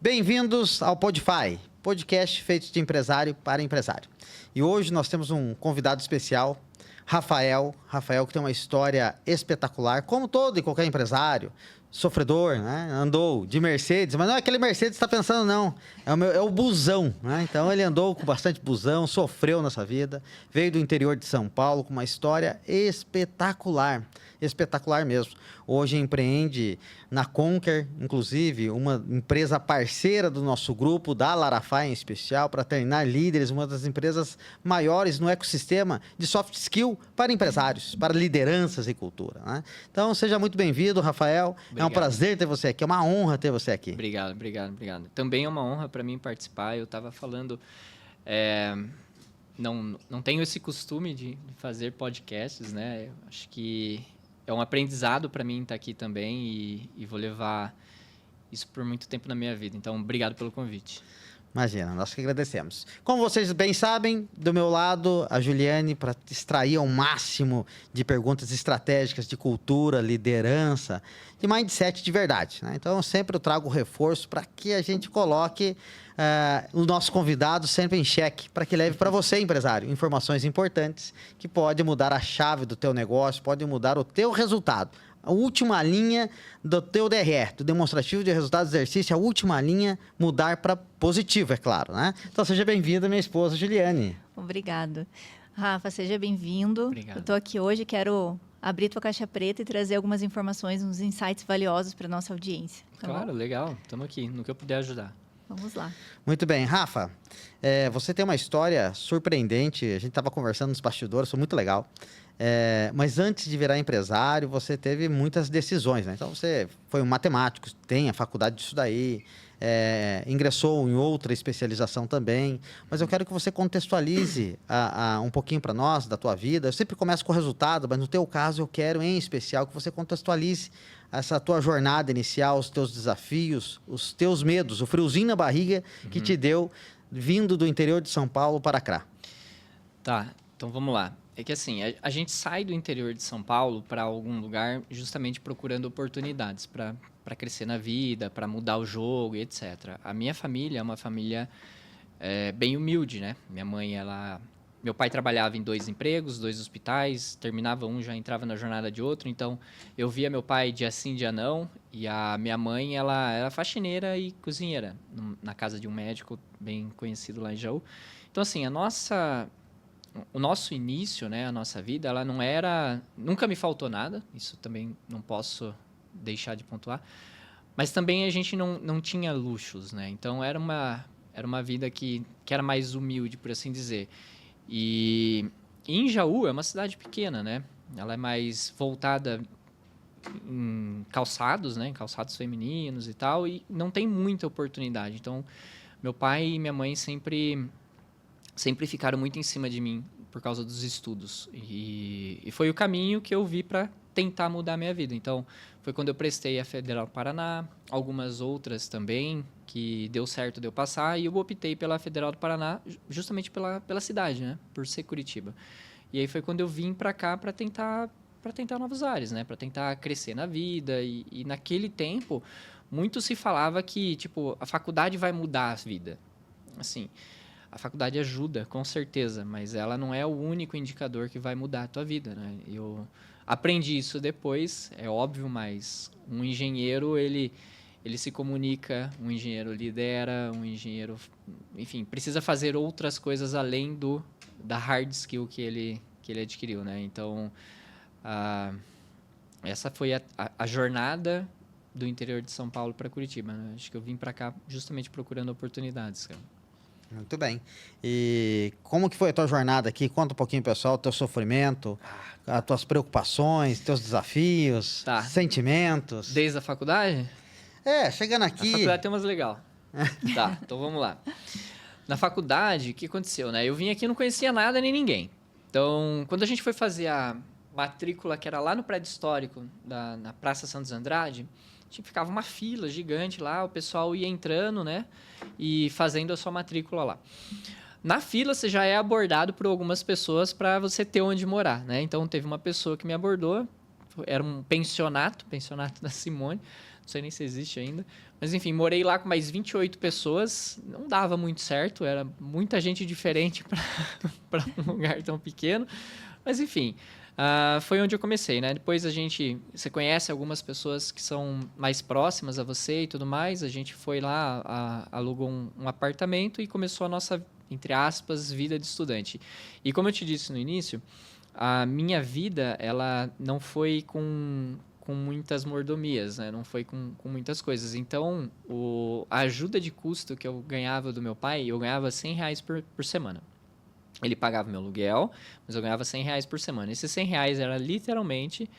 Bem-vindos ao Podify, podcast feito de empresário para empresário. E hoje nós temos um convidado especial, Rafael. Rafael que tem uma história espetacular, como todo e qualquer empresário, sofredor, né? Andou de Mercedes, mas não é aquele Mercedes que você está pensando, não. É o busão, né? Então ele andou com bastante busão, sofreu nessa vida, veio do interior de São Paulo com uma história espetacular. Espetacular mesmo. Hoje empreende na Conquer, inclusive, uma empresa parceira do nosso grupo, da Larafy em especial, para treinar líderes, uma das empresas maiores no ecossistema de soft skill para empresários, para lideranças e cultura, né? Então, seja muito bem-vindo, Rafael. Obrigado. É um prazer ter você aqui, é uma honra ter você aqui. Obrigado. Também é uma honra para mim participar. Eu estava falando... Não tenho esse costume de fazer podcasts, né? Eu acho que é um aprendizado para mim estar aqui também e vou levar isso por muito tempo na minha vida. Então, obrigado pelo convite. Imagina, nós que agradecemos. Como vocês bem sabem, do meu lado, a Juliane, para extrair ao máximo de perguntas estratégicas de cultura, liderança, de mindset de verdade, né? Então, eu trago reforço para que a gente coloque o nosso convidado sempre em xeque, para que leve para você, empresário, informações importantes que podem mudar a chave do teu negócio, podem mudar o teu resultado. A última linha do teu DRE, do demonstrativo de resultados do exercício, a última linha mudar para positivo, é claro, né? Então, seja bem-vinda, minha esposa, Juliane. Obrigado. Rafa, seja bem-vindo. Obrigado. Eu estou aqui hoje, quero abrir tua caixa preta e trazer algumas informações, uns insights valiosos para a nossa audiência. Tá claro, bom? Legal. Estamos aqui, no que eu puder ajudar. Vamos lá. Muito bem. Rafa, você tem uma história surpreendente. A gente estava conversando nos bastidores, foi muito legal. Mas antes de virar empresário, você teve muitas decisões, né? Então, você foi um matemático, tem a faculdade disso daí, ingressou em outra especialização também. Mas eu quero que você contextualize um pouquinho para nós da tua vida. Eu sempre começo com o resultado, mas no teu caso eu quero, em especial, que você contextualize essa tua jornada inicial, os teus desafios, os teus medos, o friozinho na barriga que te deu vindo do interior de São Paulo para cá. Tá, então vamos lá. É que assim, a gente sai do interior de São Paulo para algum lugar justamente procurando oportunidades para crescer na vida, para mudar o jogo e etc. A minha família é uma família bem humilde, né? Meu pai trabalhava em 2 empregos, 2 hospitais, terminava um, já entrava na jornada de outro. Então, eu via meu pai dia sim, dia não. E a minha mãe, ela era faxineira e cozinheira na casa de um médico bem conhecido lá em Jaú. Então, assim, o nosso início, né, a nossa vida, ela não era... Nunca me faltou nada, isso também não posso deixar de pontuar. Mas também a gente não tinha luxos, né? Então, era uma vida que era mais humilde, por assim dizer. E em Jaú é uma cidade pequena, né? Ela é mais voltada em calçados, né? Em calçados femininos e tal, e não tem muita oportunidade. Então, meu pai e minha mãe sempre ficaram muito em cima de mim por causa dos estudos. E foi o caminho que eu vi para tentar mudar a minha vida. Então, foi quando eu prestei a Federal do Paraná, algumas outras também, que deu certo de eu passar, e eu optei pela Federal do Paraná justamente pela cidade, né? Por ser Curitiba. E aí foi quando eu vim para cá para tentar novos ares, né? Para tentar crescer na vida. E naquele tempo, muito se falava que, tipo, a faculdade vai mudar a vida. Assim, a faculdade ajuda, com certeza, mas ela não é o único indicador que vai mudar a tua vida, né? Eu aprendi isso depois, é óbvio, mas um engenheiro, ele se comunica, um engenheiro lidera, um engenheiro, enfim, precisa fazer outras coisas além da hard skill que ele adquiriu, né? Então, essa foi a jornada do interior de São Paulo para Curitiba, né? Acho que eu vim para cá justamente procurando oportunidades, cara. Muito bem. E como que foi a tua jornada aqui? Conta um pouquinho, pessoal, o teu sofrimento, as tuas preocupações, teus desafios, sentimentos. Desde a faculdade? Chegando aqui... A faculdade tem umas legal. Tá, então vamos lá. Na faculdade, o que aconteceu, né? Eu vim aqui e não conhecia nada nem ninguém. Então, quando a gente foi fazer a matrícula, que era lá no prédio histórico, na Praça Santos Andrade, ficava uma fila gigante lá, o pessoal ia entrando, né? E fazendo a sua matrícula lá. Na fila, você já é abordado por algumas pessoas para você ter onde morar, né? Então, teve uma pessoa que me abordou, era um pensionato da Simone, não sei nem se existe ainda. Mas enfim, morei lá com mais 28 pessoas, não dava muito certo, era muita gente diferente para um lugar tão pequeno. Mas enfim, foi onde eu comecei, né? Depois você conhece algumas pessoas que são mais próximas a você e tudo mais. A gente foi lá, alugou um apartamento e começou a nossa, entre aspas, vida de estudante. E como eu te disse no início, a minha vida, ela não foi com muitas mordomias, né? Não foi com muitas coisas. Então, a ajuda de custo que eu ganhava do meu pai, eu ganhava R$100 por semana. Ele pagava meu aluguel, mas eu ganhava R$100 por semana. Esses R$100 era literalmente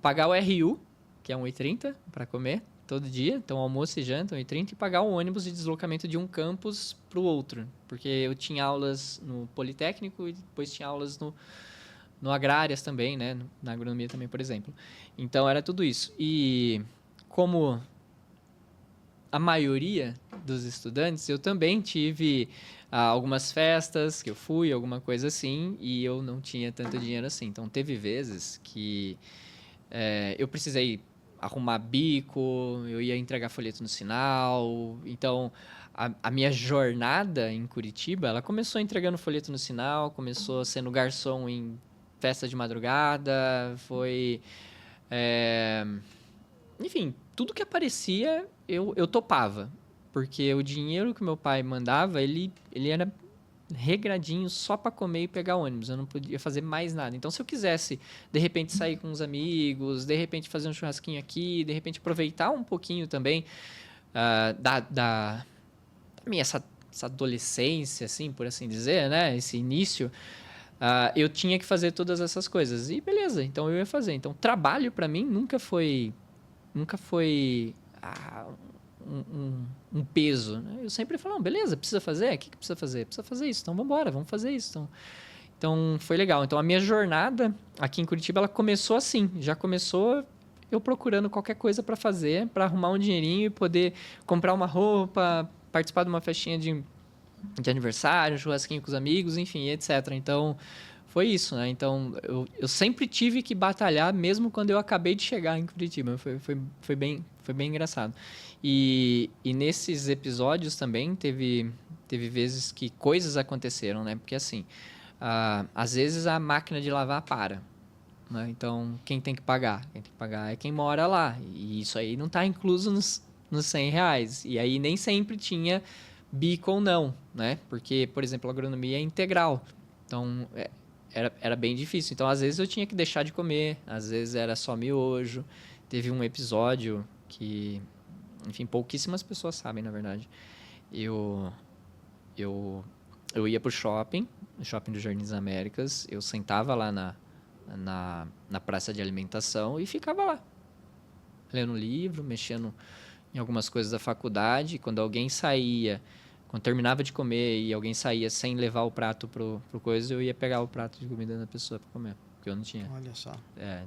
pagar o RU, que é 1,30 para comer todo dia. Então, almoço e janta, 1,30, e pagar o ônibus de deslocamento de um campus para o outro. Porque eu tinha aulas no Politécnico e depois tinha aulas no Agrárias também, né? Na agronomia também, por exemplo. Então, era tudo isso. E como a maioria dos estudantes, eu também tive algumas festas que eu fui, alguma coisa assim, e eu não tinha tanto dinheiro assim. Então, teve vezes que eu precisei arrumar bico, eu ia entregar folheto no sinal. Então, a minha jornada em Curitiba, ela começou entregando folheto no sinal, começou sendo garçom em festa de madrugada, enfim, tudo que aparecia eu topava, porque o dinheiro que meu pai mandava, ele era regradinho só para comer e pegar ônibus, eu não podia fazer mais nada. Então, se eu quisesse, de repente, sair com uns amigos, de repente fazer um churrasquinho aqui, de repente aproveitar um pouquinho também da minha essa adolescência, assim, por assim dizer, né? Esse início, eu tinha que fazer todas essas coisas. E beleza, então eu ia fazer. Então, trabalho para mim nunca foi um peso, né? Eu sempre falo, beleza, precisa fazer? O que precisa fazer? Precisa fazer isso, então vamos embora, vamos fazer isso. Então, foi legal. Então, a minha jornada aqui em Curitiba, ela começou assim. Já começou eu procurando qualquer coisa para fazer, para arrumar um dinheirinho e poder comprar uma roupa, participar de uma festinha de aniversário, um churrasquinho com os amigos, enfim, etc. Então, foi isso, né? Então, eu sempre tive que batalhar, mesmo quando eu acabei de chegar em Curitiba. Foi bem engraçado. E nesses episódios também teve vezes que coisas aconteceram, né? Porque, assim, às vezes a máquina de lavar para, né? Então, quem tem que pagar? Quem tem que pagar é quem mora lá. E isso aí não está incluso nos R$100. E aí nem sempre tinha bico ou não, né? Porque, por exemplo, a agronomia é integral. Então, era bem difícil. Então, às vezes eu tinha que deixar de comer, às vezes era só miojo. Teve um episódio que, enfim, pouquíssimas pessoas sabem, na verdade. Eu ia pro shopping, no shopping dos Jardins Américas, eu sentava lá na praça de alimentação e ficava lá, lendo livro, mexendo em algumas coisas da faculdade. Quando alguém saía, quando terminava de comer e alguém saía sem levar o prato pro coisa, eu ia pegar o prato de comida da pessoa para comer, porque eu não tinha. Olha só.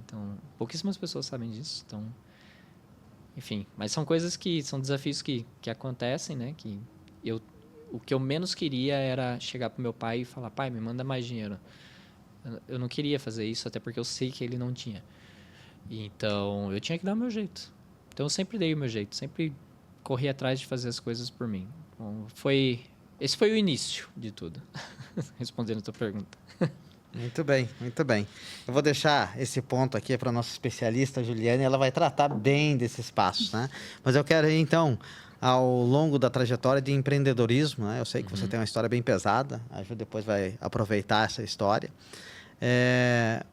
Então, pouquíssimas pessoas sabem disso. Então, enfim, mas são coisas são desafios que acontecem, né? O que eu menos queria era chegar pro meu pai e falar, pai, me manda mais dinheiro. Eu não queria fazer isso, até porque eu sei que ele não tinha. Então, eu tinha que dar o meu jeito. Então, eu sempre dei o meu jeito, sempre corri atrás de fazer as coisas por mim. Então, esse foi o início de tudo, respondendo a tua pergunta. Muito bem, muito bem. Eu vou deixar esse ponto aqui para a nossa especialista, Juliane, ela vai tratar bem desses passos, né? Mas eu quero ir, então, ao longo da trajetória de empreendedorismo, né? Eu sei que você tem uma história bem pesada, a Ju depois vai aproveitar essa história.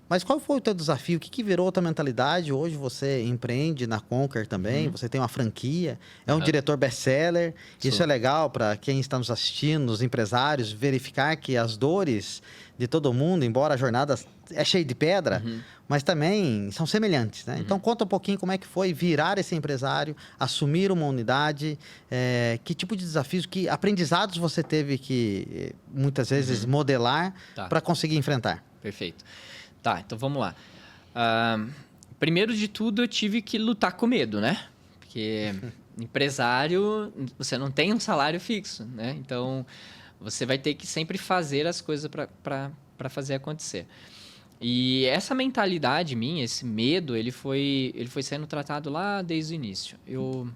Mas qual foi o teu desafio? O que virou a tua mentalidade? Hoje você empreende na Conquer também, você tem uma franquia, é um diretor best-seller. Isso é legal para quem está nos assistindo, os empresários, verificar que as dores de todo mundo, embora a jornada é cheia de pedra, mas também são semelhantes, né? Então, conta um pouquinho como é que foi virar esse empresário, assumir uma unidade, que tipo de desafios, que aprendizados você teve que, muitas vezes, modelar para conseguir enfrentar. Perfeito. Tá, então vamos lá. Primeiro de tudo, eu tive que lutar com medo, né? Porque empresário, você não tem um salário fixo, né? Então, você vai ter que sempre fazer as coisas para fazer acontecer. E essa mentalidade minha, esse medo, ele foi sendo tratado lá desde o início. Eu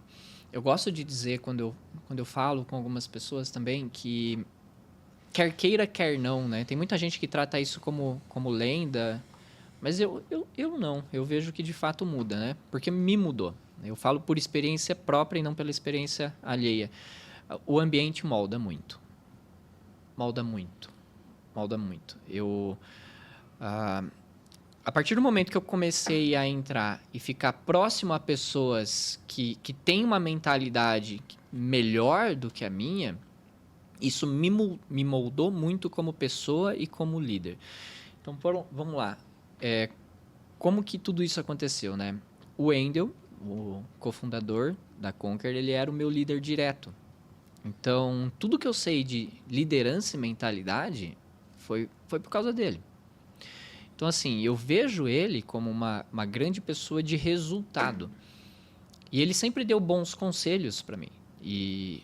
gosto de dizer, quando eu falo com algumas pessoas também, que quer queira, quer não, né? Tem muita gente que trata isso como lenda, mas eu não. Eu vejo que de fato muda, né? Porque me mudou. Eu falo por experiência própria e não pela experiência alheia. O ambiente molda muito. Molda muito. Molda muito. A partir do momento que eu comecei a entrar e ficar próximo a pessoas que têm uma mentalidade melhor do que a minha, isso me moldou muito como pessoa e como líder. Então, vamos lá. Como que tudo isso aconteceu, né? O Wendel, o cofundador da Conquer, ele era o meu líder direto. Então, tudo que eu sei de liderança e mentalidade foi por causa dele. Então, assim, eu vejo ele como uma grande pessoa de resultado. E ele sempre deu bons conselhos para mim. E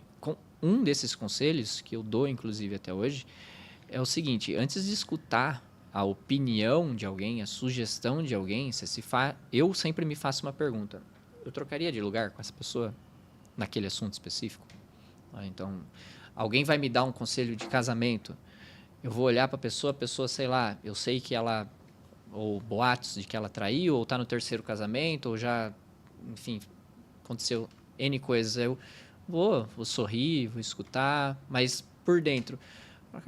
um desses conselhos, que eu dou, inclusive, até hoje, é o seguinte: antes de escutar a opinião de alguém, a sugestão de alguém, eu sempre me faço uma pergunta. Eu trocaria de lugar com essa pessoa naquele assunto específico? Então, alguém vai me dar um conselho de casamento, eu vou olhar para a pessoa, sei lá, eu sei que ela, ou boatos de que ela traiu, ou está no terceiro casamento, ou já, enfim, aconteceu N coisas. Eu vou sorrir, vou escutar, mas por dentro,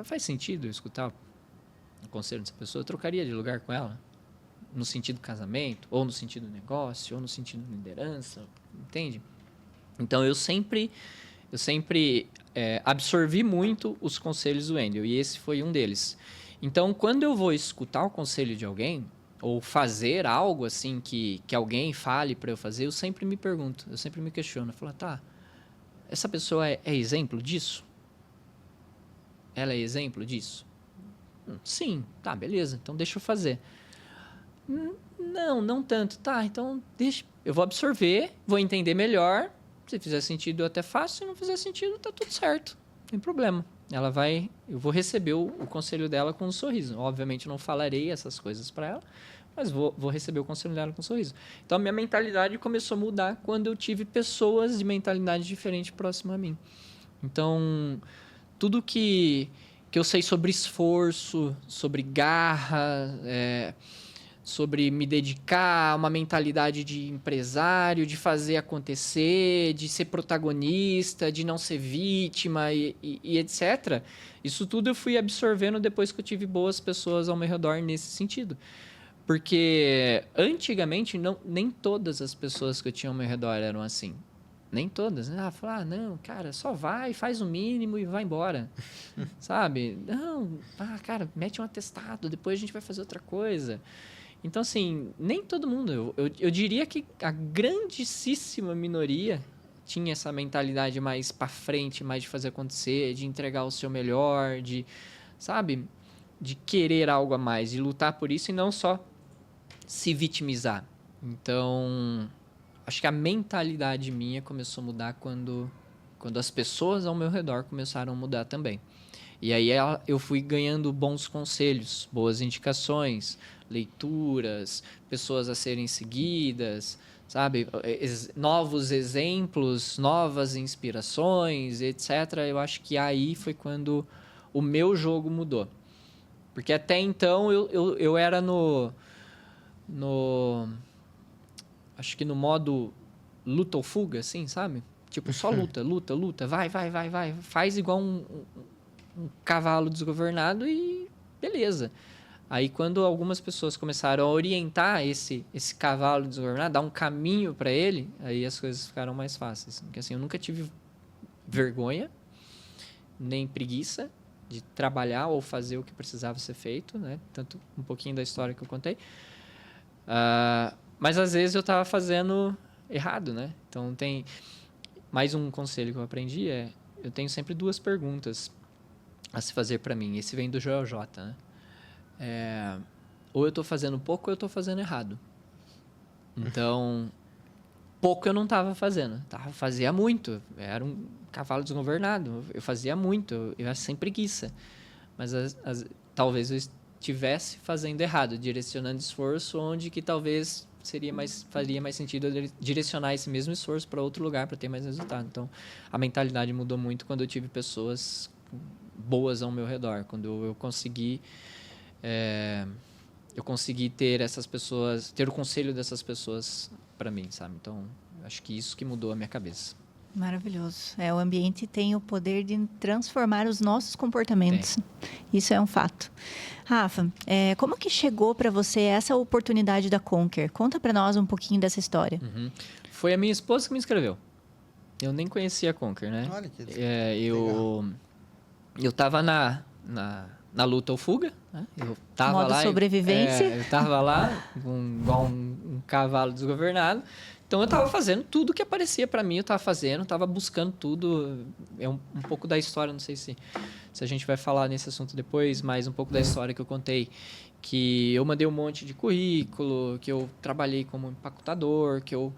faz sentido eu escutar o conselho dessa pessoa? Eu trocaria de lugar com ela? No sentido casamento, ou no sentido negócio, ou no sentido liderança, entende? Então, eu sempre absorvi muito os conselhos do Wendel, e esse foi um deles. Então, quando eu vou escutar o conselho de alguém, ou fazer algo assim que alguém fale para eu fazer, eu sempre me pergunto, eu sempre me questiono. Eu falo, tá, essa pessoa é exemplo disso? Ela é exemplo disso? Sim, tá, beleza, então deixa eu fazer. Não tanto. Tá, então deixa, eu vou absorver, vou entender melhor. Se fizer sentido, eu até faço. Se não fizer sentido, tá tudo certo. Não tem problema. Eu vou receber o conselho dela com um sorriso. Obviamente, não falarei essas coisas para ela, mas vou receber o conselho dela com um sorriso. Então, a minha mentalidade começou a mudar quando eu tive pessoas de mentalidade diferente próximo a mim. Então, tudo que eu sei sobre esforço, sobre garra, sobre me dedicar a uma mentalidade de empresário, de fazer acontecer, de ser protagonista, de não ser vítima e etc. Isso tudo eu fui absorvendo depois que eu tive boas pessoas ao meu redor nesse sentido. Porque antigamente nem todas as pessoas que eu tinha ao meu redor eram assim. Nem todas, né? Não, cara, só vai, faz o mínimo e vai embora. Sabe? Não, cara, mete um atestado, depois a gente vai fazer outra coisa. Então, assim, nem todo mundo. Eu diria que a grandíssima minoria tinha essa mentalidade mais para frente, mais de fazer acontecer, de entregar o seu melhor, sabe? De querer algo a mais, de lutar por isso e não só se vitimizar. Então, acho que a mentalidade minha começou a mudar quando as pessoas ao meu redor começaram a mudar também. E aí eu fui ganhando bons conselhos, boas indicações, leituras, pessoas a serem seguidas, sabe? Novos exemplos, novas inspirações, etc. Eu acho que aí foi quando o meu jogo mudou. Porque até então eu era acho que no modo luta ou fuga, assim, sabe? Tipo, só luta, vai. Faz igual um cavalo desgovernado e beleza. Aí, quando algumas pessoas começaram a orientar esse cavalo desgovernado, dar um caminho para ele, aí as coisas ficaram mais fáceis. Porque, assim, eu nunca tive vergonha, nem preguiça de trabalhar ou fazer o que precisava ser feito, né? Tanto um pouquinho da história que eu contei. Mas, às vezes, eu estava fazendo errado, né? Então, tem... Mais um conselho que eu aprendi eu tenho sempre 2 perguntas a se fazer para mim. Esse vem do Joel J, né? Ou eu estou fazendo pouco ou eu estou fazendo errado. Então, pouco eu não estava fazendo. Fazia muito. Era um cavalo desgovernado. Eu fazia muito. Eu era sem preguiça. Mas talvez eu tivesse fazendo errado, direcionando esforço onde que talvez faria mais sentido eu direcionar esse mesmo esforço para outro lugar para ter mais resultado. Então, a mentalidade mudou muito quando eu tive pessoas boas ao meu redor, quando eu consegui ter essas pessoas, ter o conselho dessas pessoas para mim, sabe? Então, acho que isso que mudou a minha cabeça. Maravilhoso. O ambiente tem o poder de transformar os nossos comportamentos. Isso é um fato. Rafa, como que chegou para você essa oportunidade da Conquer? Conta para nós um pouquinho dessa história. Foi a minha esposa que me inscreveu. Eu nem conhecia a Conquer, né? Olha que eu tava na luta ou fuga, né? Eu tava Modo lá, sobrevivência. eu tava lá igual um cavalo desgovernado. Então eu tava fazendo tudo que aparecia para mim, eu tava buscando tudo. É um pouco da história, não sei se a gente vai falar nesse assunto depois, mas um pouco da história que eu contei, que eu mandei um monte de currículo, que eu trabalhei como empacotador, que eu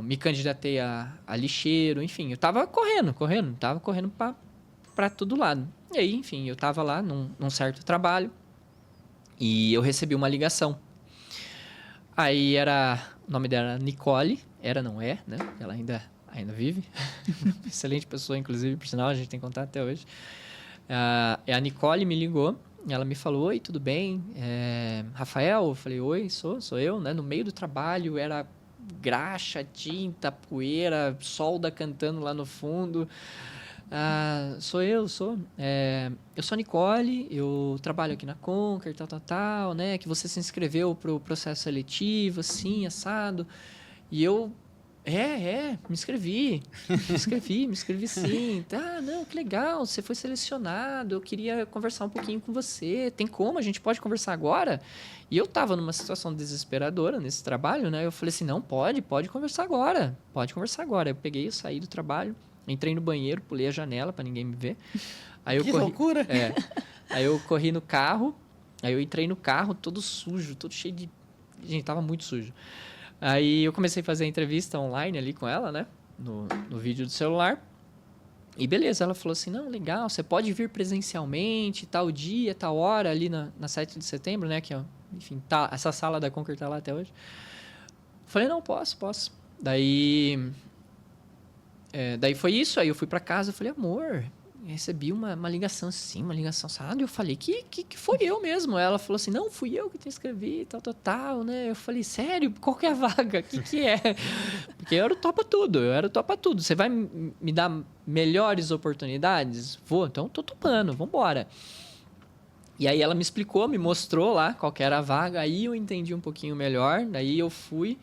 me candidatei a lixeiro, enfim, eu tava correndo para todo lado. E aí, enfim, eu tava lá num certo trabalho e eu recebi uma ligação. Aí o nome dela era Nicole, não é, né? Ela ainda vive. Excelente pessoa, inclusive, por sinal, a gente tem contato até hoje. A Nicole me ligou, ela me falou, oi, tudo bem? Rafael? Eu falei, oi, sou eu, né? No meio do trabalho, era graxa, tinta, poeira, solda cantando lá no fundo. Sou eu. Eu sou a Nicole, eu trabalho aqui na Conquer, tal, né? Que você se inscreveu pro processo seletivo, assim, assado. E eu, me inscrevi sim. Não, que legal, você foi selecionado, eu queria conversar um pouquinho com você. Tem como? A gente pode conversar agora? E eu tava numa situação desesperadora nesse trabalho, né? Eu falei assim, não, pode conversar agora. Eu peguei, eu saí do trabalho. Entrei no banheiro, pulei a janela para ninguém me ver. Loucura! Aí eu corri no carro, aí eu entrei no carro todo sujo, todo cheio de... Gente, tava muito sujo. Aí eu comecei a fazer a entrevista online ali com ela, né? No vídeo do celular. E beleza, ela falou assim, não, legal, você pode vir presencialmente, tal dia, tal hora, ali na 7 de setembro, né? Que, enfim, essa sala da Conquer tá lá até hoje. Falei, não, posso. Daí foi isso, aí eu fui pra casa, eu falei, amor, recebi uma ligação assim, sabe? Eu falei, que foi eu mesmo. Ela falou assim, não, fui eu que te inscrevi, tal, né? Eu falei, sério? Qual que é a vaga? Que é? Porque eu era o topa tudo. Você vai me dar melhores oportunidades? Vou, então tô topando, vambora. E aí ela me explicou, me mostrou lá qual que era a vaga, aí eu entendi um pouquinho melhor, daí eu fui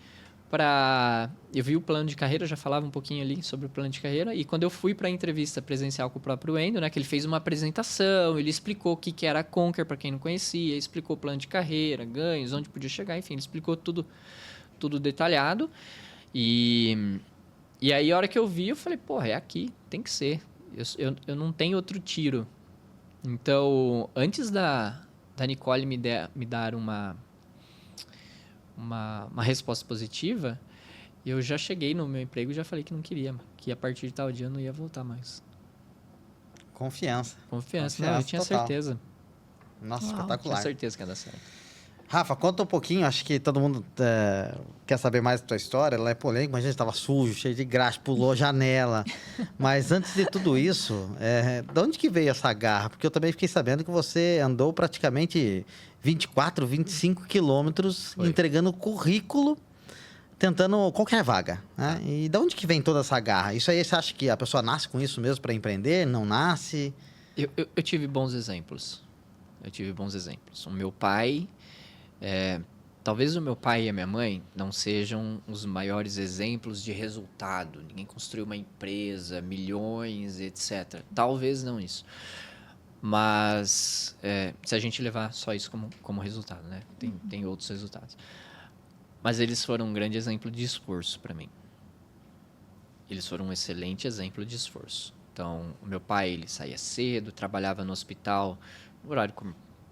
eu vi o plano de carreira, eu já falava um pouquinho ali sobre o plano de carreira, e quando eu fui para a entrevista presencial com o próprio Endo, né, que ele fez uma apresentação, ele explicou o que era a Conquer para quem não conhecia, explicou o plano de carreira, ganhos, onde podia chegar, enfim, ele explicou tudo detalhado. E aí, a hora que eu vi, eu falei, porra, é aqui, tem que ser. Eu não tenho outro tiro. Então, antes da Nicole me dar uma resposta positiva, eu já cheguei no meu emprego e já falei que não queria, que a partir de tal dia eu não ia voltar mais. Confiança, não, eu tinha total. certeza. Nossa, Uau, espetacular. Tinha certeza que ia dar certo. Rafa, conta um pouquinho, acho que todo mundo quer saber mais da tua história, ela é polêmica, mas a gente estava sujo, cheio de graxa, pulou a janela. Mas antes de tudo isso, de onde que veio essa garra? Porque eu também fiquei sabendo que você andou praticamente 24, 25 quilômetros entregando currículo, tentando qualquer vaga, né? E de onde que vem toda essa garra? Isso aí, você acha que a pessoa nasce com isso mesmo para empreender? Não nasce? Eu tive bons exemplos. O meu pai... talvez o meu pai e a minha mãe não sejam os maiores exemplos de resultado. Ninguém construiu uma empresa, milhões, etc. Talvez não isso. Mas se a gente levar só isso como resultado, né? Tem outros resultados. Mas eles foram um grande exemplo de esforço para mim. Eles foram um excelente exemplo de esforço. Então, o meu pai, ele saía cedo, trabalhava no hospital, no horário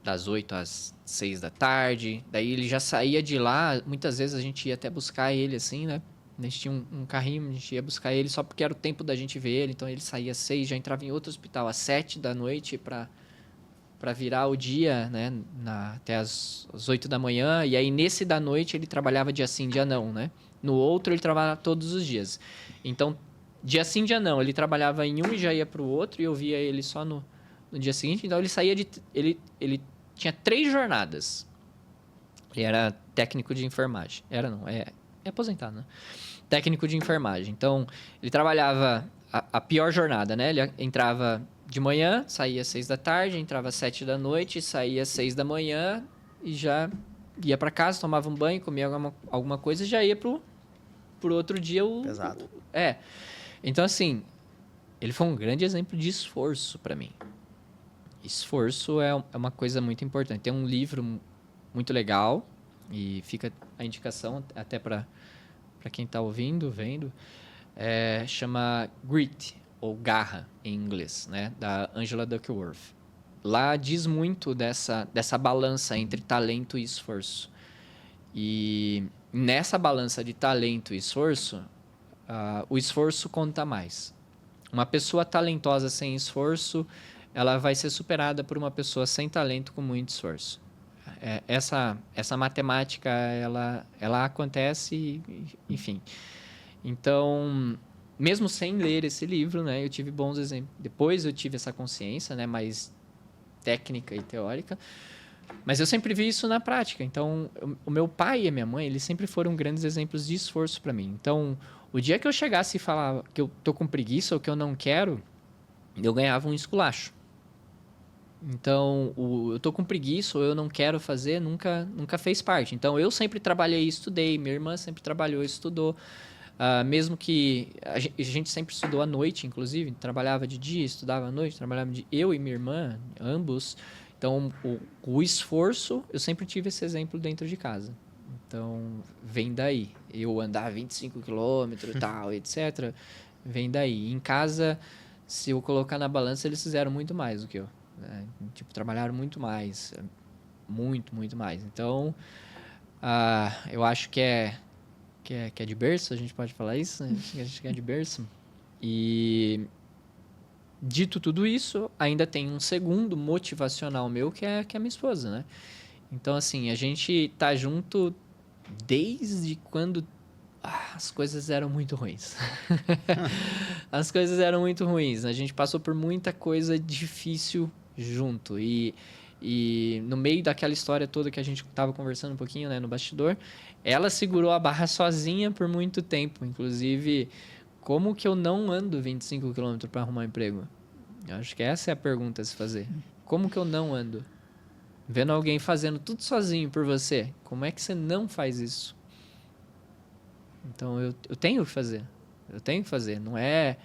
das 8 às 6 da tarde. Daí ele já saía de lá, muitas vezes a gente ia até buscar ele, assim, né? A gente tinha um carrinho, a gente ia buscar ele só porque era o tempo da gente ver ele. Então ele saía às 6, já entrava em outro hospital às 7 da noite para para virar o dia, né? Até as 8 da manhã. E aí, nesse da noite, ele trabalhava dia sim, dia não, né? No outro, ele trabalhava todos os dias. Então, dia sim, dia não. Ele trabalhava em um e já ia para o outro. E eu via ele só no dia seguinte. Então, ele saía de... Ele tinha 3 jornadas. Ele era técnico de enfermagem. Era não, é aposentado, né? Técnico de enfermagem. Então, ele trabalhava a pior jornada, né? Ele entrava de manhã, saía às 6 da tarde, entrava às 7 da noite, saía às 6 da manhã e já ia para casa, tomava um banho, comia alguma coisa e já ia pro outro dia. Pesado. Então, assim, ele foi um grande exemplo de esforço para mim. Esforço é uma coisa muito importante. Tem um livro muito legal e fica a indicação até para quem está ouvindo, vendo, chama Grit, ou Garra, em inglês, né? Da Angela Duckworth. Lá diz muito dessa balança entre talento e esforço. E nessa balança de talento e esforço, o esforço conta mais. Uma pessoa talentosa sem esforço, ela vai ser superada por uma pessoa sem talento com muito esforço. Essa matemática, ela acontece, enfim. Então, mesmo sem ler esse livro, né, eu tive bons exemplos. Depois eu tive essa consciência, né, mais técnica e teórica, mas eu sempre vi isso na prática. Então, o meu pai e a minha mãe, eles sempre foram grandes exemplos de esforço para mim. Então, o dia que eu chegasse e falar que eu tô com preguiça ou que eu não quero, eu ganhava um esculacho. Então, eu tô com preguiça ou eu não quero fazer, nunca fez parte. Então, eu sempre trabalhei e estudei, minha irmã sempre trabalhou e estudou. Mesmo que a gente sempre estudou à noite, inclusive, trabalhava de dia, estudava à noite, trabalhava de eu e minha irmã, ambos. Então, o esforço, eu sempre tive esse exemplo dentro de casa. Então, vem daí. Eu andar 25 quilômetros e tal, etc. Vem daí. Em casa, se eu colocar na balança, eles fizeram muito mais do que eu. Né? Tipo, trabalharam muito mais. Muito, muito mais. Então, eu acho que é de berço, a gente pode falar isso? Acho que é de berço. E, dito tudo isso, ainda tem um segundo motivacional meu, que é a minha esposa, né? Então, assim, a gente tá junto desde quando as coisas eram muito ruins. As coisas eram muito ruins. A gente passou por muita coisa difícil junto. E no meio daquela história toda que a gente estava conversando um pouquinho, né, no bastidor, ela segurou a barra sozinha por muito tempo. Inclusive, como que eu não ando 25 km para arrumar um emprego? Eu acho que essa é a pergunta a se fazer. Como que eu não ando? Vendo alguém fazendo tudo sozinho por você, como é que você não faz isso? Então, eu tenho que fazer. Eu tenho que fazer. Não é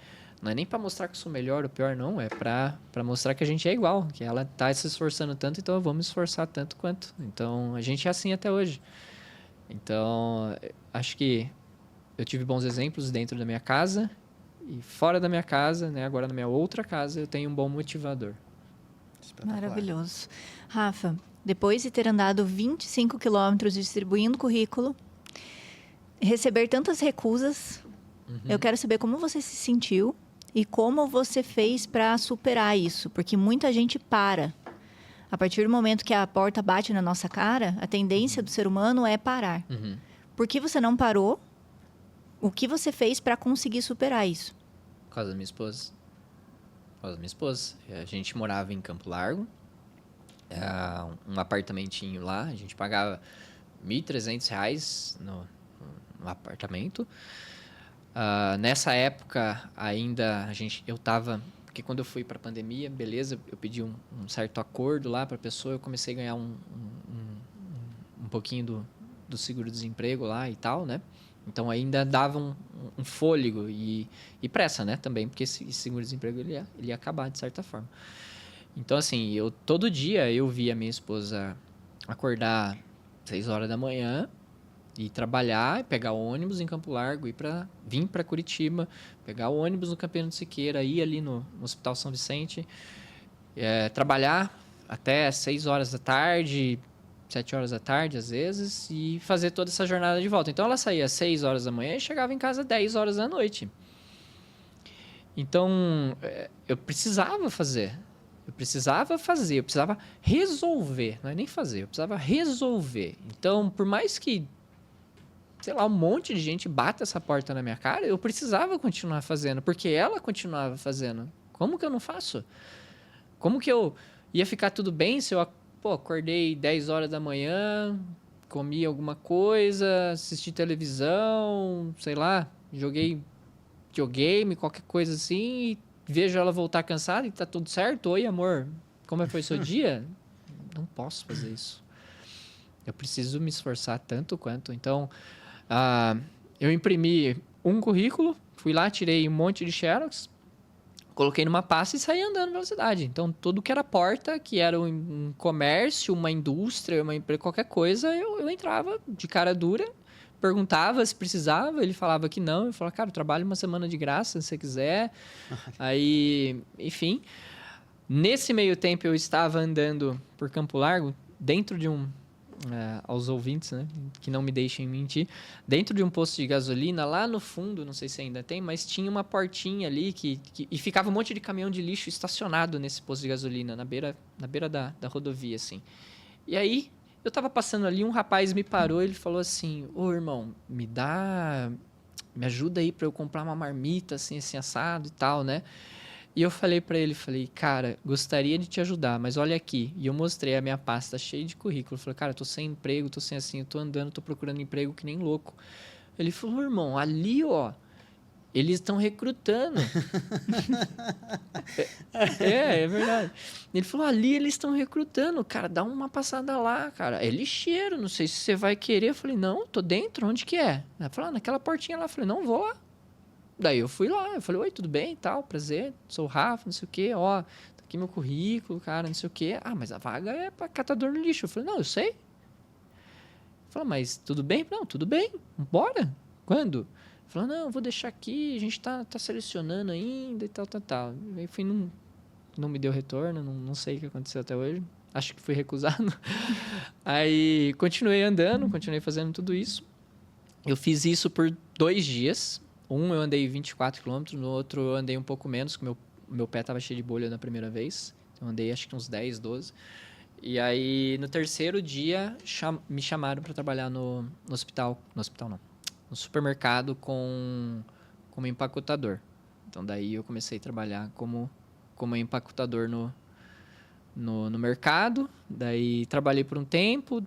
nem para mostrar que eu sou melhor ou pior, não. É para mostrar que a gente é igual. Que ela tá se esforçando tanto, então eu vou me esforçar tanto quanto. Então, a gente é assim até hoje. Então, acho que eu tive bons exemplos dentro da minha casa. E fora da minha casa, né? Agora na minha outra casa, eu tenho um bom motivador. Maravilhoso. Rafa, depois de ter andado 25 quilômetros distribuindo currículo, receber tantas recusas, eu quero saber como você se sentiu e como você fez para superar isso, porque muita gente para. A partir do momento que a porta bate na nossa cara, a tendência do ser humano é parar. Por que você não parou? O que você fez para conseguir superar isso? Por causa da minha esposa. Por causa da minha esposa. A gente morava em Campo Largo, um apartamentinho lá, a gente pagava R$ 1.300 no apartamento. Nessa época, ainda, eu tava... Porque quando eu fui para a pandemia, beleza, eu pedi um certo acordo lá para a pessoa, eu comecei a ganhar um pouquinho do seguro-desemprego lá e tal, né? Então, ainda dava um fôlego e pressa, né? Também, porque esse seguro-desemprego ele ia acabar, de certa forma. Então, assim, todo dia eu via a minha esposa acordar 6 horas da manhã, ir trabalhar, pegar o ônibus em Campo Largo, vir para Curitiba, pegar o ônibus no Campinas de Siqueira, ir ali no Hospital São Vicente, trabalhar até 6 horas da tarde, 7 horas da tarde, às vezes, e fazer toda essa jornada de volta. Então, ela saía às 6 horas da manhã e chegava em casa às 10 horas da noite. Então, eu precisava fazer. Eu precisava fazer, eu precisava resolver, não é nem fazer, eu precisava resolver. Então, por mais que, sei lá, um monte de gente bata essa porta na minha cara, eu precisava continuar fazendo, porque ela continuava fazendo. Como que eu não faço? Como que eu ia ficar tudo bem se eu, acordei 10 horas da manhã, comi alguma coisa, assisti televisão, sei lá, joguei videogame, qualquer coisa assim, e vejo ela voltar cansada e tá tudo certo? Oi, amor, como foi seu dia? Não posso fazer isso. Eu preciso me esforçar tanto quanto. Então, eu imprimi um currículo, fui lá, tirei um monte de xerox, coloquei numa pasta e saí andando pela cidade. Então, tudo que era porta, que era um comércio, uma indústria, uma empresa, qualquer coisa, eu entrava de cara dura, perguntava se precisava, ele falava que não. Eu falava, cara, eu trabalho uma semana de graça, se você quiser. Aí, enfim. Nesse meio tempo, eu estava andando por Campo Largo, dentro de aos ouvintes, né, que não me deixem mentir, dentro de um posto de gasolina, lá no fundo, não sei se ainda tem, mas tinha uma portinha ali e ficava um monte de caminhão de lixo estacionado nesse posto de gasolina, na beira da rodovia, assim. E aí, eu tava passando ali, um rapaz me parou, ele falou assim, ô irmão, me ajuda aí pra eu comprar uma marmita, assim assado e tal, né? E eu falei pra ele, cara, gostaria de te ajudar, mas olha aqui. E eu mostrei a minha pasta cheia de currículo. Eu falei, cara, eu tô sem emprego, tô sem assim, eu tô andando, tô procurando emprego que nem louco. Ele falou, irmão, ali, ó, eles estão recrutando. É verdade. Ele falou, ali eles estão recrutando, cara, dá uma passada lá, cara. É lixeiro, não sei se você vai querer. Eu falei, não, tô dentro, onde que é? Ele falou, naquela portinha lá. Eu falei, não, vou lá. Daí eu fui lá, eu falei, oi, tudo bem e tal, prazer, sou o Rafa, não sei o quê, ó, tá aqui meu currículo, cara, não sei o quê. Ah, mas a vaga é pra catador no lixo. Eu falei, não, eu sei. Ele falou, mas tudo bem? Não, tudo bem, bora. Quando? Ele falou, não, vou deixar aqui, a gente tá selecionando ainda e tal. Aí fui, não me deu retorno, não sei o que aconteceu até hoje. Acho que fui recusado. Aí continuei andando, continuei fazendo tudo isso. Eu fiz isso por 2 dias. Um eu andei 24 km, no outro eu andei um pouco menos, porque meu pé estava cheio de bolha na primeira vez. Então eu andei acho que uns 10, 12. E aí no terceiro dia me chamaram para trabalhar no hospital. No hospital não. No supermercado como empacotador. Então daí eu comecei a trabalhar como empacotador no mercado. Daí trabalhei por um tempo,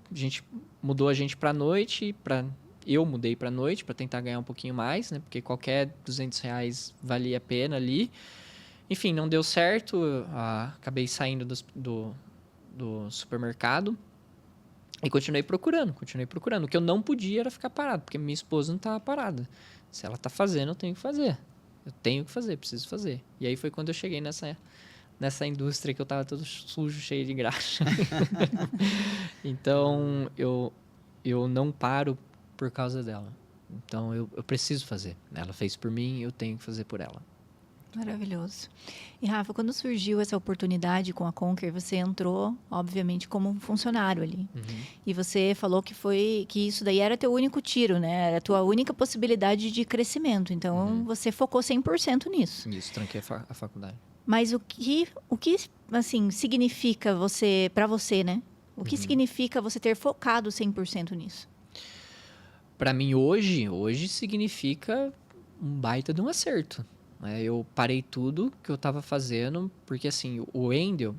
mudou a gente para noite, eu mudei para noite para tentar ganhar um pouquinho mais, né? Porque qualquer R$200 valia a pena ali. Enfim, não deu certo. Acabei saindo do supermercado e continuei procurando. O que eu não podia era ficar parado, porque minha esposa não estava parada. Se ela está fazendo, eu tenho que fazer. Preciso fazer. E aí foi quando eu cheguei nessa indústria que eu estava todo sujo, cheio de graxa. Então, eu não paro por causa dela. Então, eu preciso fazer. Ela fez por mim, eu tenho que fazer por ela. Maravilhoso. E, Rafa, quando surgiu essa oportunidade com a Conquer, você entrou, obviamente, como um funcionário ali. Uhum. E você falou que isso daí era teu único tiro, né? Era a tua única possibilidade de crescimento. Então, você focou 100% nisso. Isso, tranquei a faculdade. Mas o que assim, significa para você, né? O que significa você ter focado 100% nisso? Para mim, hoje significa um baita de um acerto. Eu parei tudo que eu estava fazendo, porque assim, o Wendel,